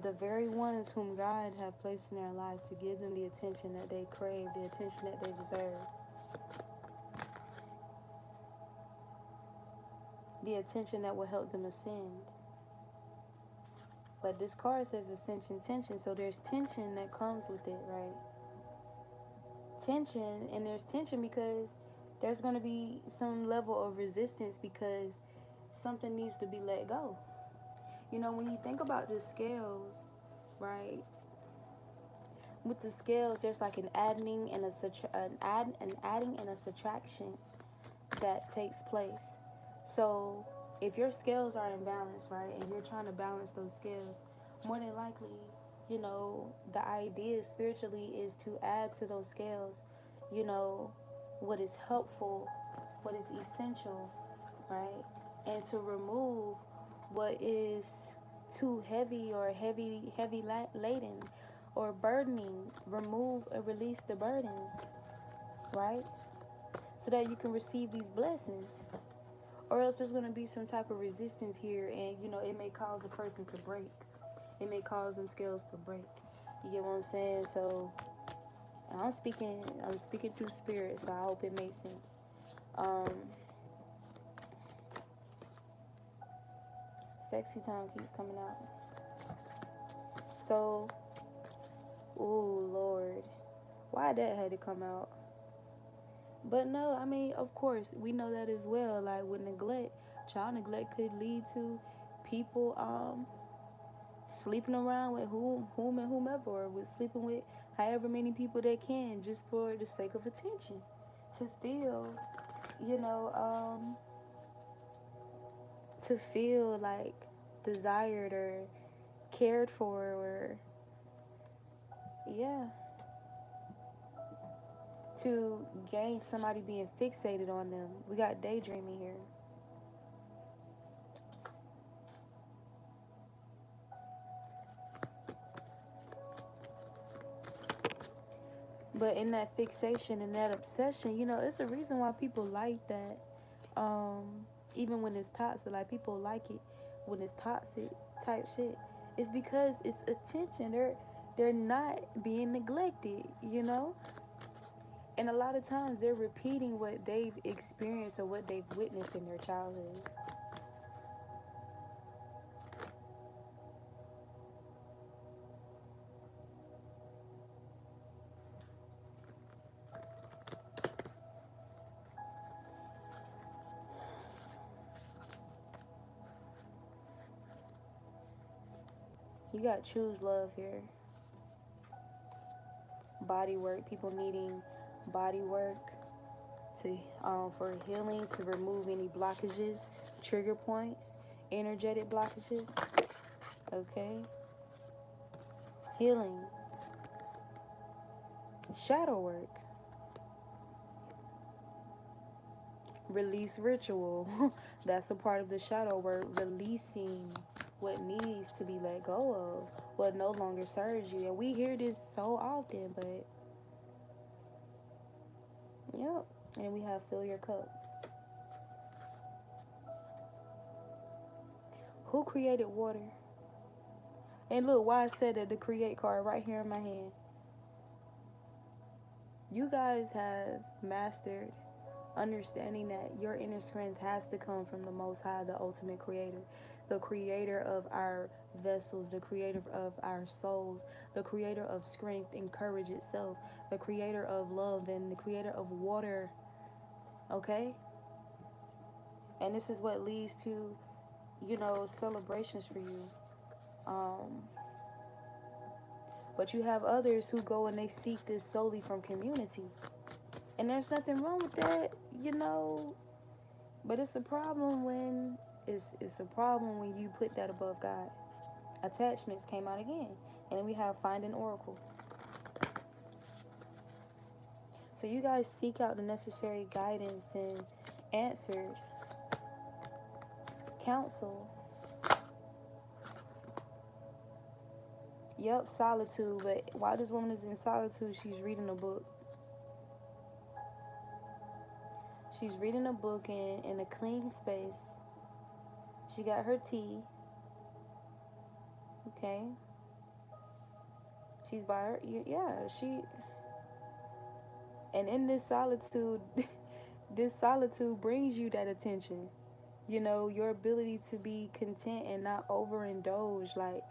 the very ones whom God have placed in their life to give them the attention that they crave, the attention that they deserve. The attention that will help them ascend. But this card says ascension, tension, so there's tension that comes with it, right? Tension, and there's tension because there's going to be some level of resistance because something needs to be let go. When you think about the scales, right? With the scales, there's like an adding and a subtraction that takes place. So if your scales are in balance, right, and you're trying to balance those scales, more than likely, the idea spiritually is to add to those scales, what is helpful, what is essential, right? And to remove what is too heavy or heavy laden or burdening. Remove and release the burdens, right? So that you can receive these blessings. Or else there's going to be some type of resistance here, and it may cause a person to break. It may cause them scales to break. You get what I'm saying? So I'm speaking through spirit, so I hope it makes sense. Sexy time keeps coming out. So, oh Lord, why that had to come out? But no, I mean, of course, we know that as well. Like with neglect, child neglect could lead to people sleeping around with whom and whomever, or with sleeping with however many people they can just for the sake of attention, to feel, to feel like desired or cared for, or to gain somebody being fixated on them. We got daydreaming here. But in that fixation and that obsession, it's a reason why people like that. Even when it's toxic, like people like it when it's toxic type shit. It's because it's attention. They're not being neglected, And a lot of times they're repeating what they've experienced or what they've witnessed in their childhood. You got choose love here. Body work, people needing body work to for healing, to remove any blockages, trigger points, energetic blockages. Okay, healing, shadow work, release ritual. That's a part of the shadow work, releasing what needs to be let go of, what no longer serves you. And we hear this so often, but yep. And we have fill your cup. Who created water? And look, why I said that, the create card right here in my hand. You guys have mastered understanding that your inner strength has to come from the Most High, the ultimate creator, the creator of our vessels, the creator of our souls, the creator of strength and courage itself, the creator of love, and the creator of water. Okay? And this is what leads to, celebrations for you. But you have others who go and they seek this solely from community. And there's nothing wrong with that. But it's a problem when it's a problem when you put that above God. Attachments came out again. And then we have find an oracle. So you guys seek out the necessary guidance and answers, counsel. Yep, solitude. But while this woman is in solitude, she's reading a book. She's reading a book in a clean space. She got her tea. Okay. She's by her. Yeah, And in this solitude, this solitude brings you that attention. Your ability to be content and not overindulge, like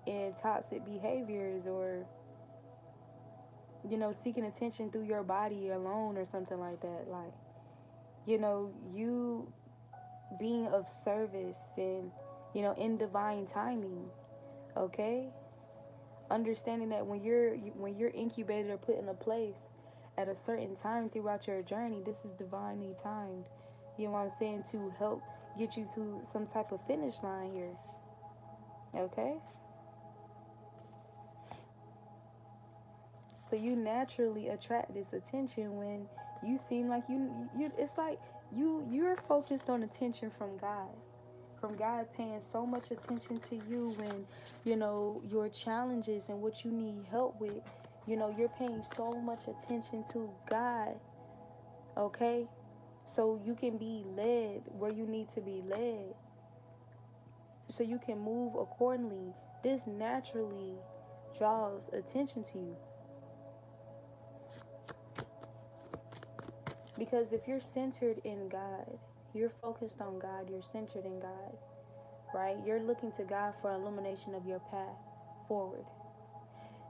in toxic behaviors or, seeking attention through your body alone or something like that. Like, you being of service and, in divine timing. Okay? Understanding that when you're incubated or put in a place at a certain time throughout your journey, this is divinely timed. You know what I'm saying? To help get you to some type of finish line here. Okay? So you naturally attract this attention when you seem like you it's like you're focused on attention from God. From God paying so much attention to you when, your challenges and what you need help with, you're paying so much attention to God. Okay? So you can be led where you need to be led. So you can move accordingly. This naturally draws attention to you. Because if you're centered in God, you're focused on God, you're centered in God, right? You're looking to God for illumination of your path forward.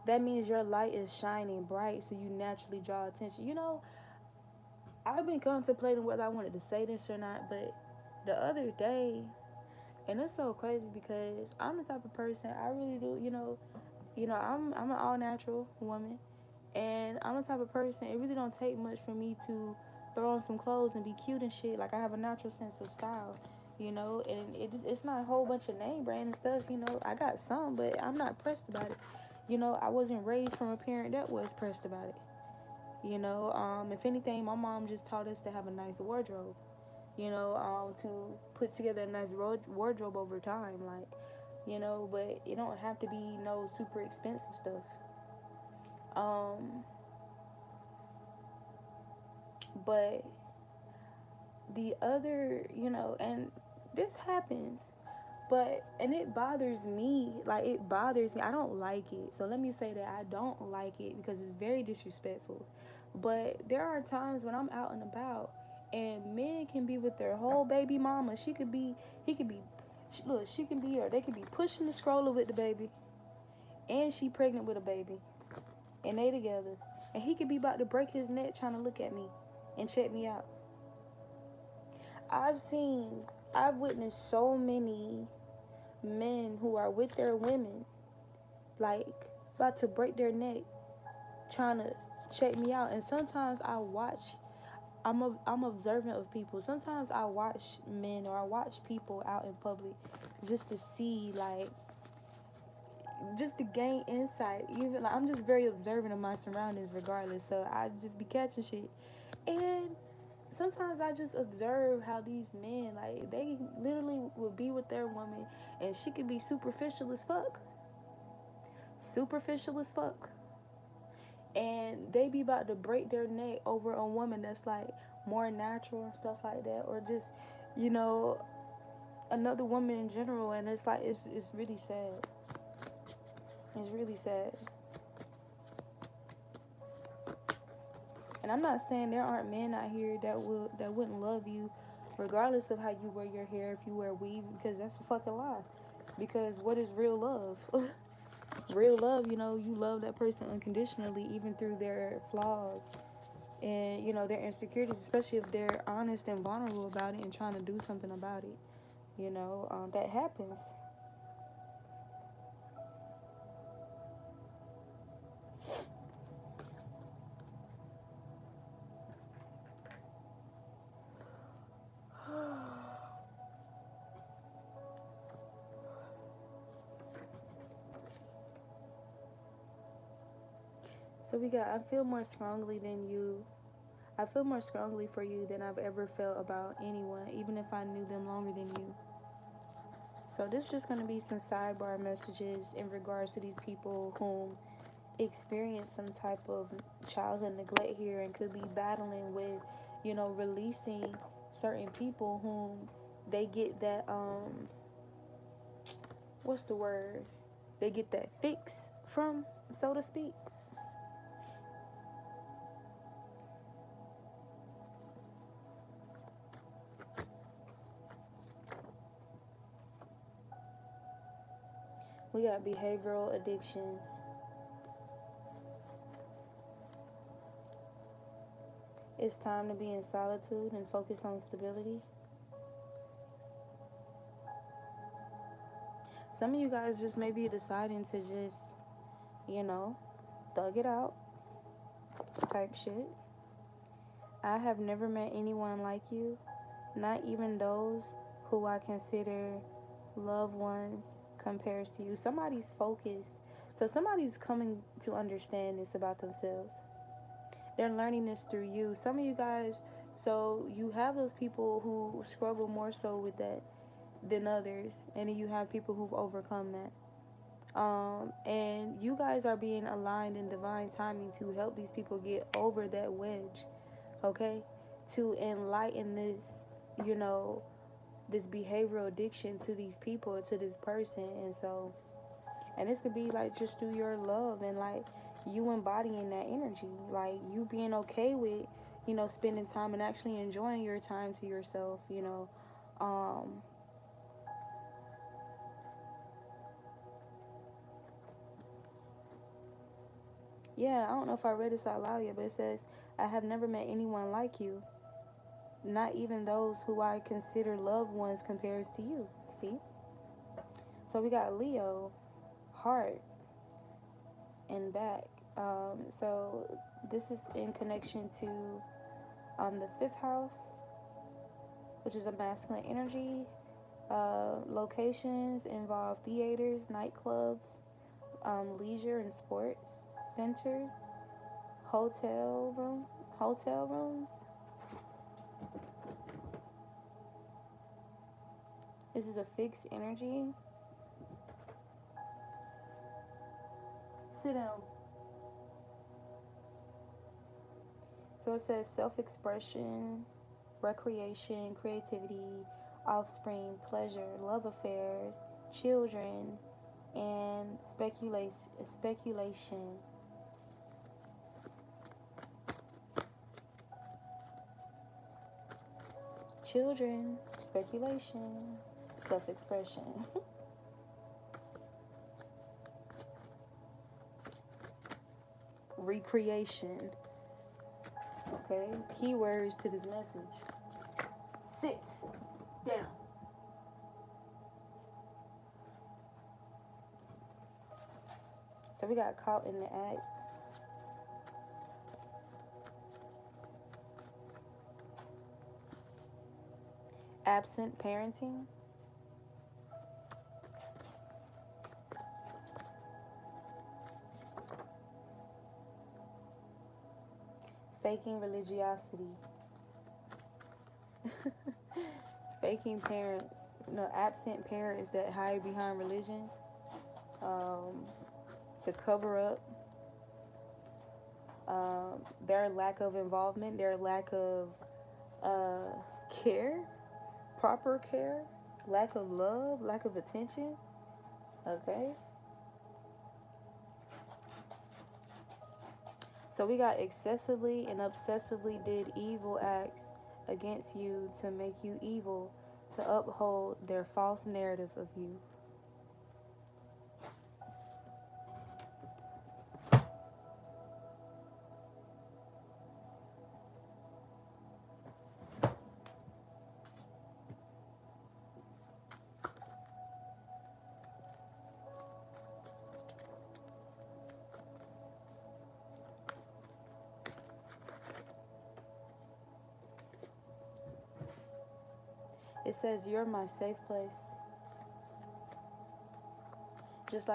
That means your light is shining bright, so you naturally draw attention. I've been contemplating whether I wanted to say this or not, but the other day, and it's so crazy because I'm the type of person, I really do, I'm an all natural woman, and I'm the type of person, it really don't take much for me to throw on some clothes and be cute and shit. Like, I have a natural sense of style, and it's not a whole bunch of name brand and stuff. I got some, but I'm not pressed about it. I wasn't raised from a parent that was pressed about it. If anything, my mom just taught us to have a nice wardrobe, to put together a nice wardrobe over time, like, but it don't have to be no super expensive stuff. But the other, and this happens, And it bothers me. Like, it bothers me. I don't like it. So let me say that I don't like it because it's very disrespectful. But there are times when I'm out and about and men can be with their whole baby mama. He could be, look, she can be, or they could be pushing the stroller with the baby, and she pregnant with a baby, and they together. And he could be about to break his neck trying to look at me and check me out. I've witnessed so many men who are with their women, like about to break their neck, trying to check me out. And sometimes I watch. I'm observant of people. Sometimes I watch men or I watch people out in public, just to see, like, just to gain insight. Even like, I'm just very observant of my surroundings, regardless. So I just be catching shit, and sometimes I just observe how these men, like, they literally will be with their woman, and she could be superficial as fuck, and they be about to break their neck over a woman that's like more natural and stuff like that, or just, you know, another woman in general. And it's like, it's really sad. It's really sad. And I'm not saying there aren't men out here that wouldn't love you regardless of how you wear your hair, if you wear weave, because that's a fucking lie. Because what is real love? Real love, you know, you love that person unconditionally, even through their flaws and, you know, their insecurities, especially if they're honest and vulnerable about it and trying to do something about it. You know, that happens. So we got, I feel more strongly than you. I feel more strongly for you than I've ever felt about anyone, even if I knew them longer than you. So this is just going to be some sidebar messages in regards to these people whom experience some type of childhood neglect here and could be battling with, you know, releasing certain people whom they get that, what's the word? They get that fix from, so to speak. We got behavioral addictions. It's time to be in solitude and focus on stability. Some of you guys just may be deciding to just, you know, thug it out type shit. I have never met anyone like you, not even those who I consider loved ones compares to you. Somebody's focused. So somebody's coming to understand this about themselves. They're learning this through you. Some of you guys, so you have those people who struggle more so with that than others, and then you have people who've overcome that. And you guys are being aligned in divine timing to help these people get over that wedge, okay? To enlighten this, you know, this behavioral addiction to these people, to this person. And so, and this could be like just through your love and like you embodying that energy, like you being okay with, you know, spending time and actually enjoying your time to yourself, you know. Yeah, I don't know if I read this out loud yet, but it says, I have never met anyone like you, not even those who I consider loved ones compares to you. See? So we got Leo, heart, and back. So this is in connection to the fifth house, which is a masculine energy. Locations involve theaters, nightclubs, leisure and sports centers, hotel rooms. This is a fixed energy. Sit down. So it says self-expression, recreation, creativity, offspring, pleasure, love affairs, children, and speculation. Children, speculation, self-expression. Recreation. Okay, keywords to this message. Sit down. So we got caught in the act. Absent parenting. Faking religiosity. Faking parents. No, absent parents that hide behind religion to cover up their lack of involvement, their lack of care, proper care, lack of love, lack of attention. Okay. So we got excessively and obsessively did evil acts against you to make you evil, to uphold their false narrative of you. It says you're my safe place. Just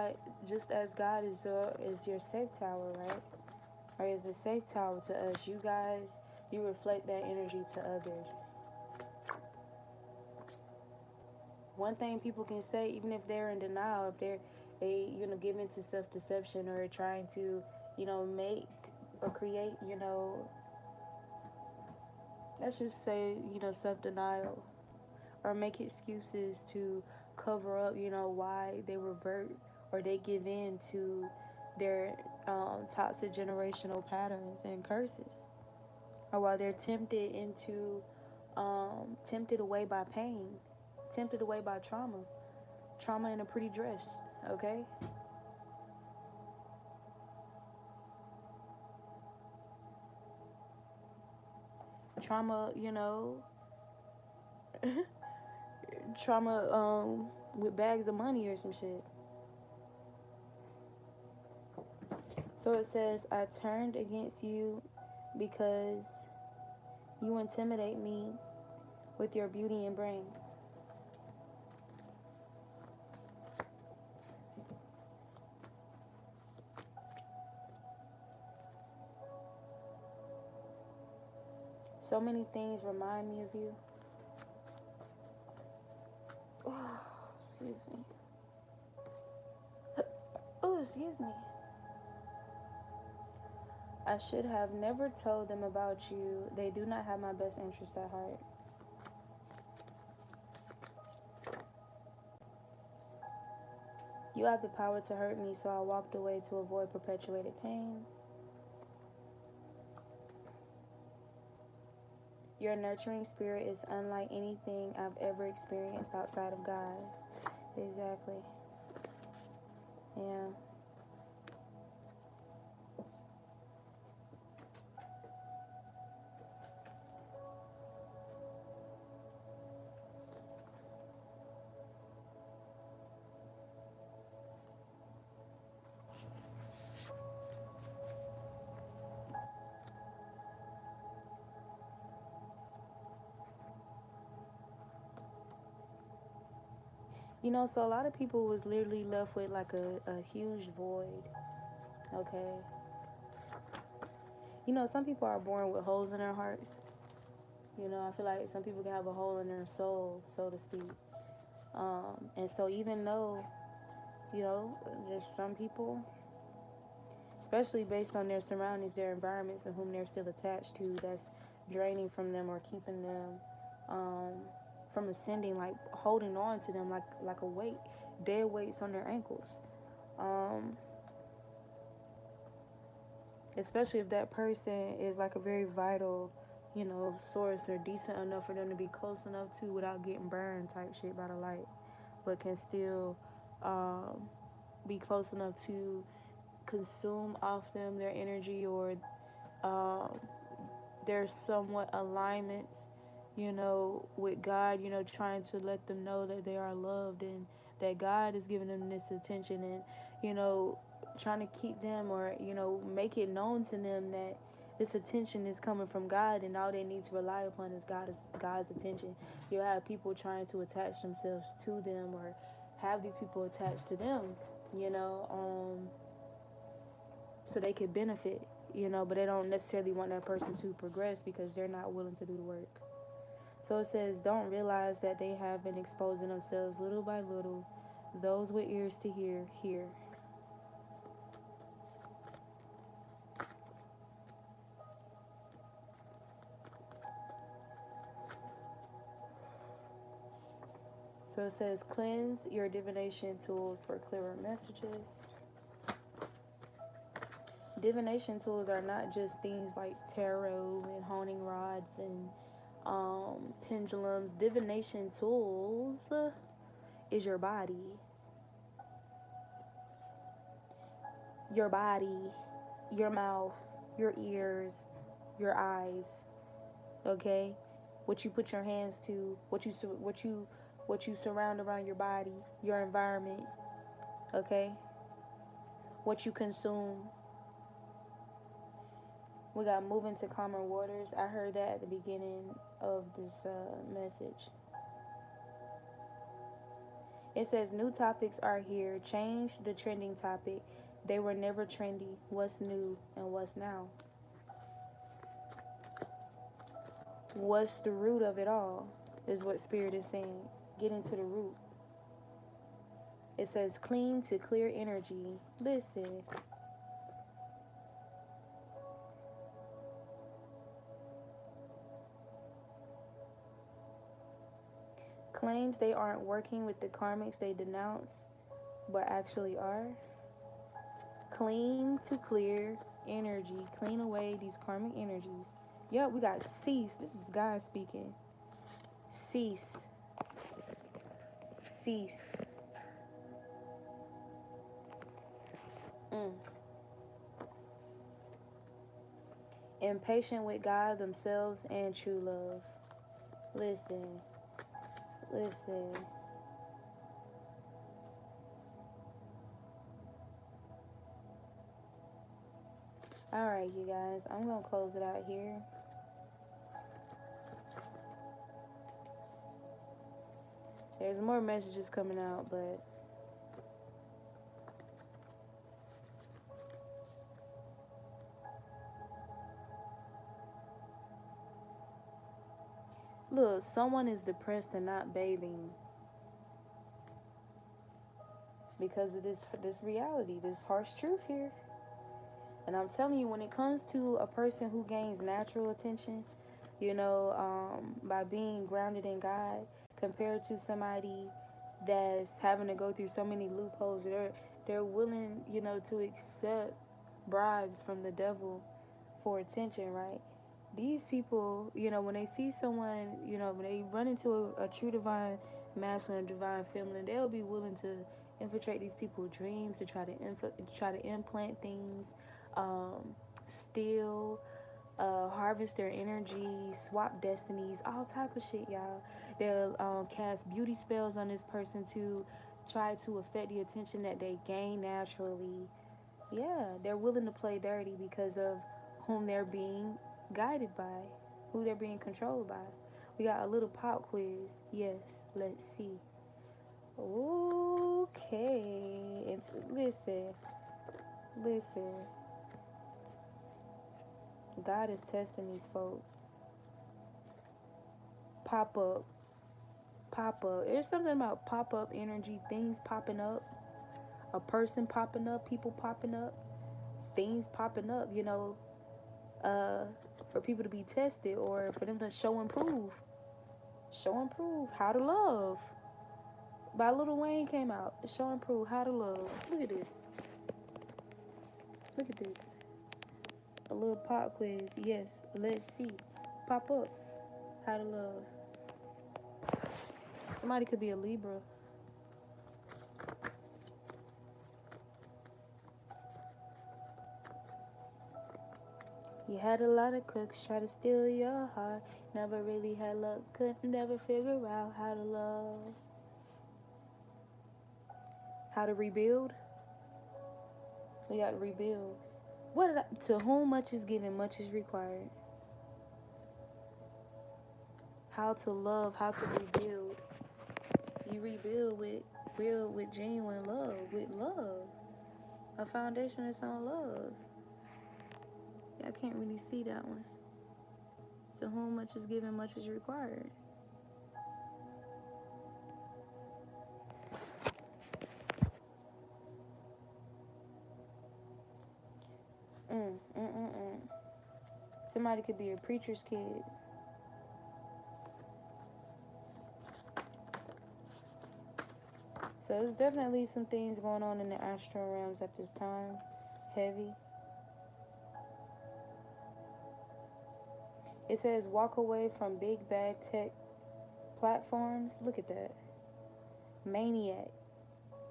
as God is your safe tower, right? Or is a safe tower to us. You guys, you reflect that energy to others. One thing people can say, even if they're in denial, if they give into self-deception or trying to, make or create, let's just say, self-denial, or make excuses to cover up, why they revert or they give in to their toxic generational patterns and curses, or while they're tempted away by pain, tempted away by trauma in a pretty dress, okay? Trauma, trauma with bags of money or some shit. So it says, I turned against you because you intimidate me with your beauty and brains. So many things remind me of you. Oh, excuse me. Oh, excuse me. I should have never told them about you. They do not have my best interest at heart. You have the power to hurt me, so I walked away to avoid perpetuated pain. Your nurturing spirit is unlike anything I've ever experienced outside of God. Exactly. Yeah. So a lot of people was literally left with like a huge void. Okay. Some people are born with holes in their hearts. I feel like some people can have a hole in their soul, so to speak. And so even though, there's some people, especially based on their surroundings, their environments, and whom they're still attached to, that's draining from them or keeping them from ascending, like holding on to them like a weight, dead weights on their ankles. Um, Especially if that person is like a very vital, source, or decent enough for them to be close enough to without getting burned type shit by the light, but can still um, be close enough to consume off them their energy, or um, there's somewhat alignments, with God, trying to let them know that they are loved and that God is giving them this attention, and, trying to keep them, or, make it known to them that this attention is coming from God, and all they need to rely upon is God's attention. You'll have people trying to attach themselves to them, or have these people attached to them, you know, um, so they could benefit, but they don't necessarily want that person to progress because they're not willing to do the work. So it says, don't realize that they have been exposing themselves little by little. Those with ears to hear, hear. So it says, cleanse your divination tools for clearer messages. Divination tools are not just things like tarot and honing rods and pendulums. Divination tools is your body. Your body, your mouth, your ears, your eyes. Okay? What you put your hands to, what you surround around your body, your environment. Okay? What you consume. We got moving to calmer waters. I heard that at the beginning of this message. It says new topics are here. Change the trending topic. They were never trendy. What's new and what's now? What's the root of it all is what Spirit is saying. Get into the root. It says clean to clear energy. Listen. Claims they aren't working with the karmics they denounce, but actually are. Clean to clear energy. Clean away these karmic energies. Yep, we got cease. This is God speaking. Cease. Cease. Impatient with God, themselves, and true love. Listen. Listen. Alright, you guys. I'm going to close it out here. There's more messages coming out, but look, someone is depressed and not bathing because of this reality, this harsh truth here. And I'm telling you, when it comes to a person who gains natural attention, by being grounded in God, compared to somebody that's having to go through so many loopholes, they're willing, to accept bribes from the devil for attention, right? These people, when they see someone, when they run into a true divine masculine or divine feminine, they'll be willing to infiltrate these people's dreams, to try to implant things, steal, harvest their energy, swap destinies, all type of shit, y'all. They'll cast beauty spells on this person to try to affect the attention that they gain naturally. Yeah, they're willing to play dirty because of whom they're being guided by, who they're being controlled by. We got a little pop quiz. Yes, let's see. Okay, listen. God is testing these folks. Pop up. There's something about pop up energy, things popping up, a person popping up, people popping up, things popping up, for people to be tested or for them to show and prove. Show and Prove How to Love by Lil Wayne came out. Show and Prove How to Love. Look at this. Look at this. A little pop quiz. Yes, let's see. Pop up. How to love. Somebody could be a Libra. You had a lot of crooks try to steal your heart. Never really had luck. Couldn't never figure out how to love. How to rebuild. We got to rebuild. To whom much is given, much is required. How to love, how to rebuild. You rebuild with genuine love, with love. A foundation that's on love. I can't really see that one. To whom much is given, much is required. Somebody could be a preacher's kid. So there's definitely some things going on in the astral realms at this time. Heavy. It says walk away from big bad tech platforms. Look at that. Maniac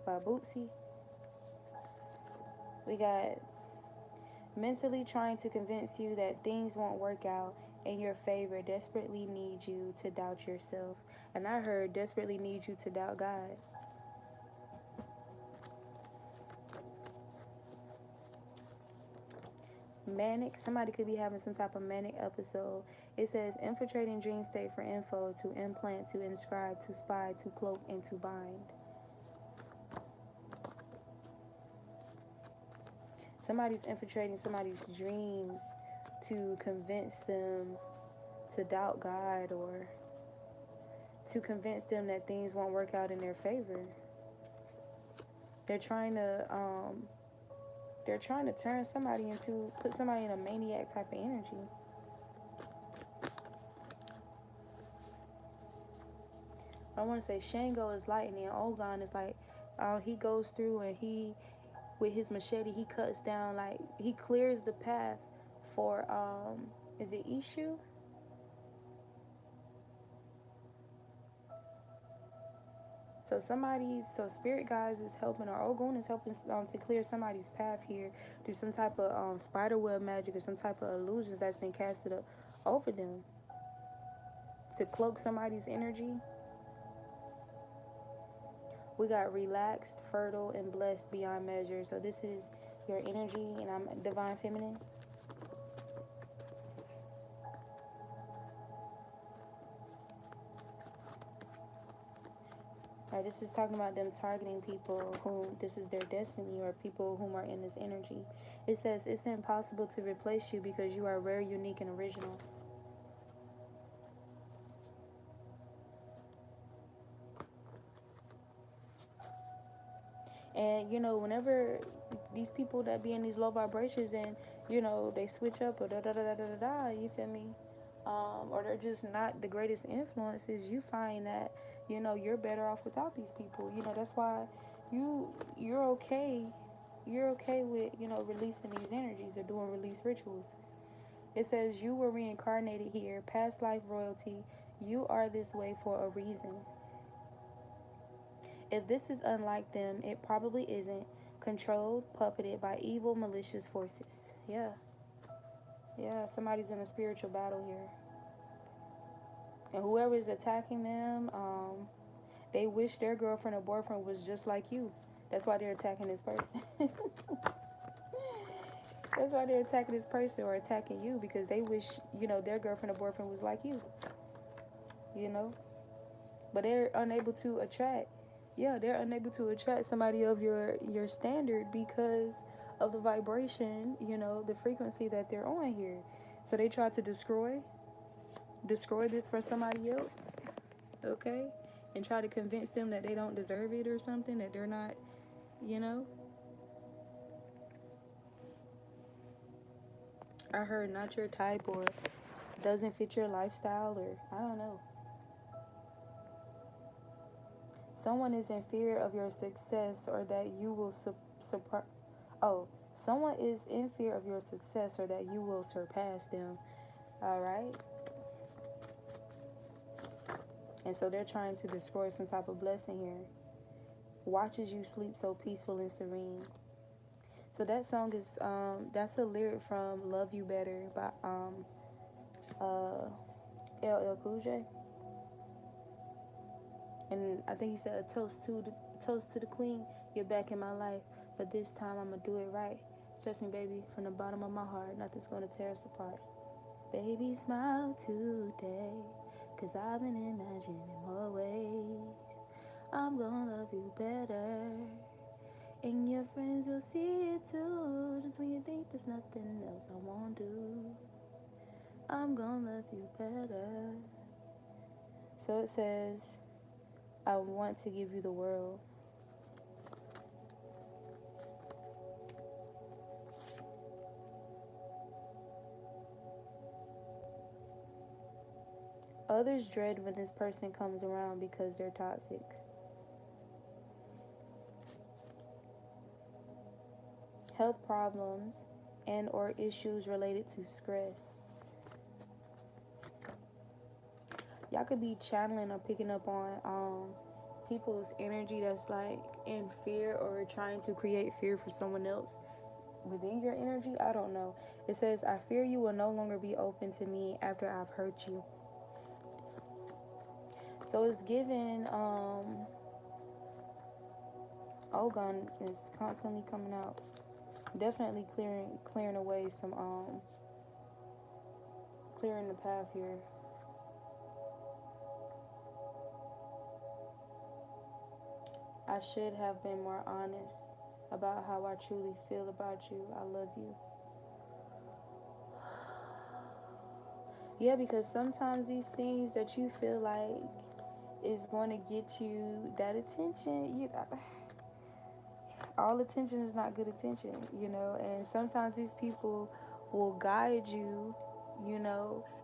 by Bootsy. We got mentally trying to convince you that things won't work out in your favor. Desperately need you to doubt yourself. And I heard desperately need you to doubt God. Manic. Somebody could be having some type of manic episode. It says infiltrating dream state for info, to implant, to inscribe, to spy, to cloak, and to bind. Somebody's infiltrating somebody's dreams to convince them to doubt God, or to convince them that things won't work out in their favor. They're trying to put somebody in a maniac type of energy. I want to say Shango is lightning, Ogon is like, he goes through and he, with his machete, he cuts down, like, he clears the path for, is it Ishu? So spirit guys is helping, or Ogun is helping to clear somebody's path here through some type of spider web magic or some type of illusions that's been casted up over them to cloak somebody's energy. We got relaxed, fertile, and blessed beyond measure. So this is your energy, and I'm divine feminine. This is talking about them targeting people whom this is their destiny, or people whom are in this energy. It says it's impossible to replace you because you are rare, unique, and original. And, whenever these people that be in these low vibrations and, they switch up or da-da-da-da-da-da, you feel me? Or they're just not the greatest influences, you find that, you're better off without these people. That's why you're okay. You're okay with, releasing these energies or doing release rituals. It says you were reincarnated here, past life royalty. You are this way for a reason. If this is unlike them, it probably isn't. Controlled, puppeted by evil, malicious forces. Yeah, somebody's in a spiritual battle here. And whoever is attacking them, they wish their girlfriend or boyfriend was just like you. That's why they're attacking this person. That's why they're attacking this person or attacking you, because they wish, their girlfriend or boyfriend was like you. But they're unable to attract. Yeah, they're unable to attract somebody of your standard because of the vibration, the frequency that they're on here. So they try to destroy this for somebody else, okay? And try to convince them that they don't deserve it or something, that they're not, I heard not your type, or doesn't fit your lifestyle, or I don't know. Someone is in fear of your success or that you will surprise. Oh, someone is in fear of your success or that you will surpass them. All right. And so they're trying to destroy some type of blessing here. Watches you sleep so peaceful and serene. So that song is that's a lyric from "Love You Better" by uh LL Cool J. And I think he said a toast to the queen. You're back in my life, but this time I'ma do it right. Trust me, baby, from the bottom of my heart, nothing's gonna tear us apart. Baby, smile today, 'cause I've been imagining more ways. I'm gonna love you better, and your friends will see it too. Just when you think there's nothing else I won't do, I'm gonna love you better. So it says, I want to give you the world. Others dread when this person comes around because they're toxic. Health problems and or issues related to stress. Y'all could be channeling or picking up on people's energy that's like in fear or trying to create fear for someone else within your energy. I don't know. It says, I fear you will no longer be open to me after I've hurt you. So it's given Ogun is constantly coming out. Definitely clearing away some clearing the path here. I should have been more honest about how I truly feel about you. I love you. Yeah, because sometimes these things that you feel like is going to get you that attention, all attention is not good attention, and sometimes these people will guide you,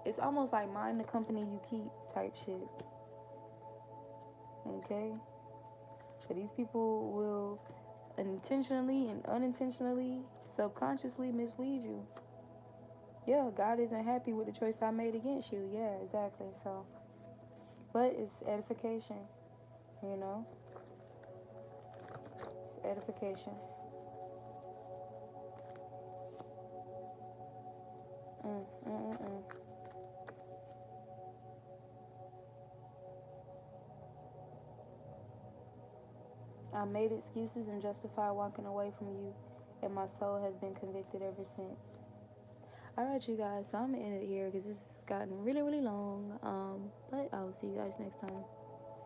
it's almost like mind the company you keep type shit. Okay? So these people will intentionally and unintentionally, subconsciously mislead you. Yeah, God isn't happy with the choice I made against you. Yeah, exactly. So, but it's edification, it's edification. Mm, mm, mm, mm. I made excuses and justified walking away from you, and my soul has been convicted ever since. Alright, you guys, so I'm gonna end it here because this has gotten really, really long. But I will see you guys next time.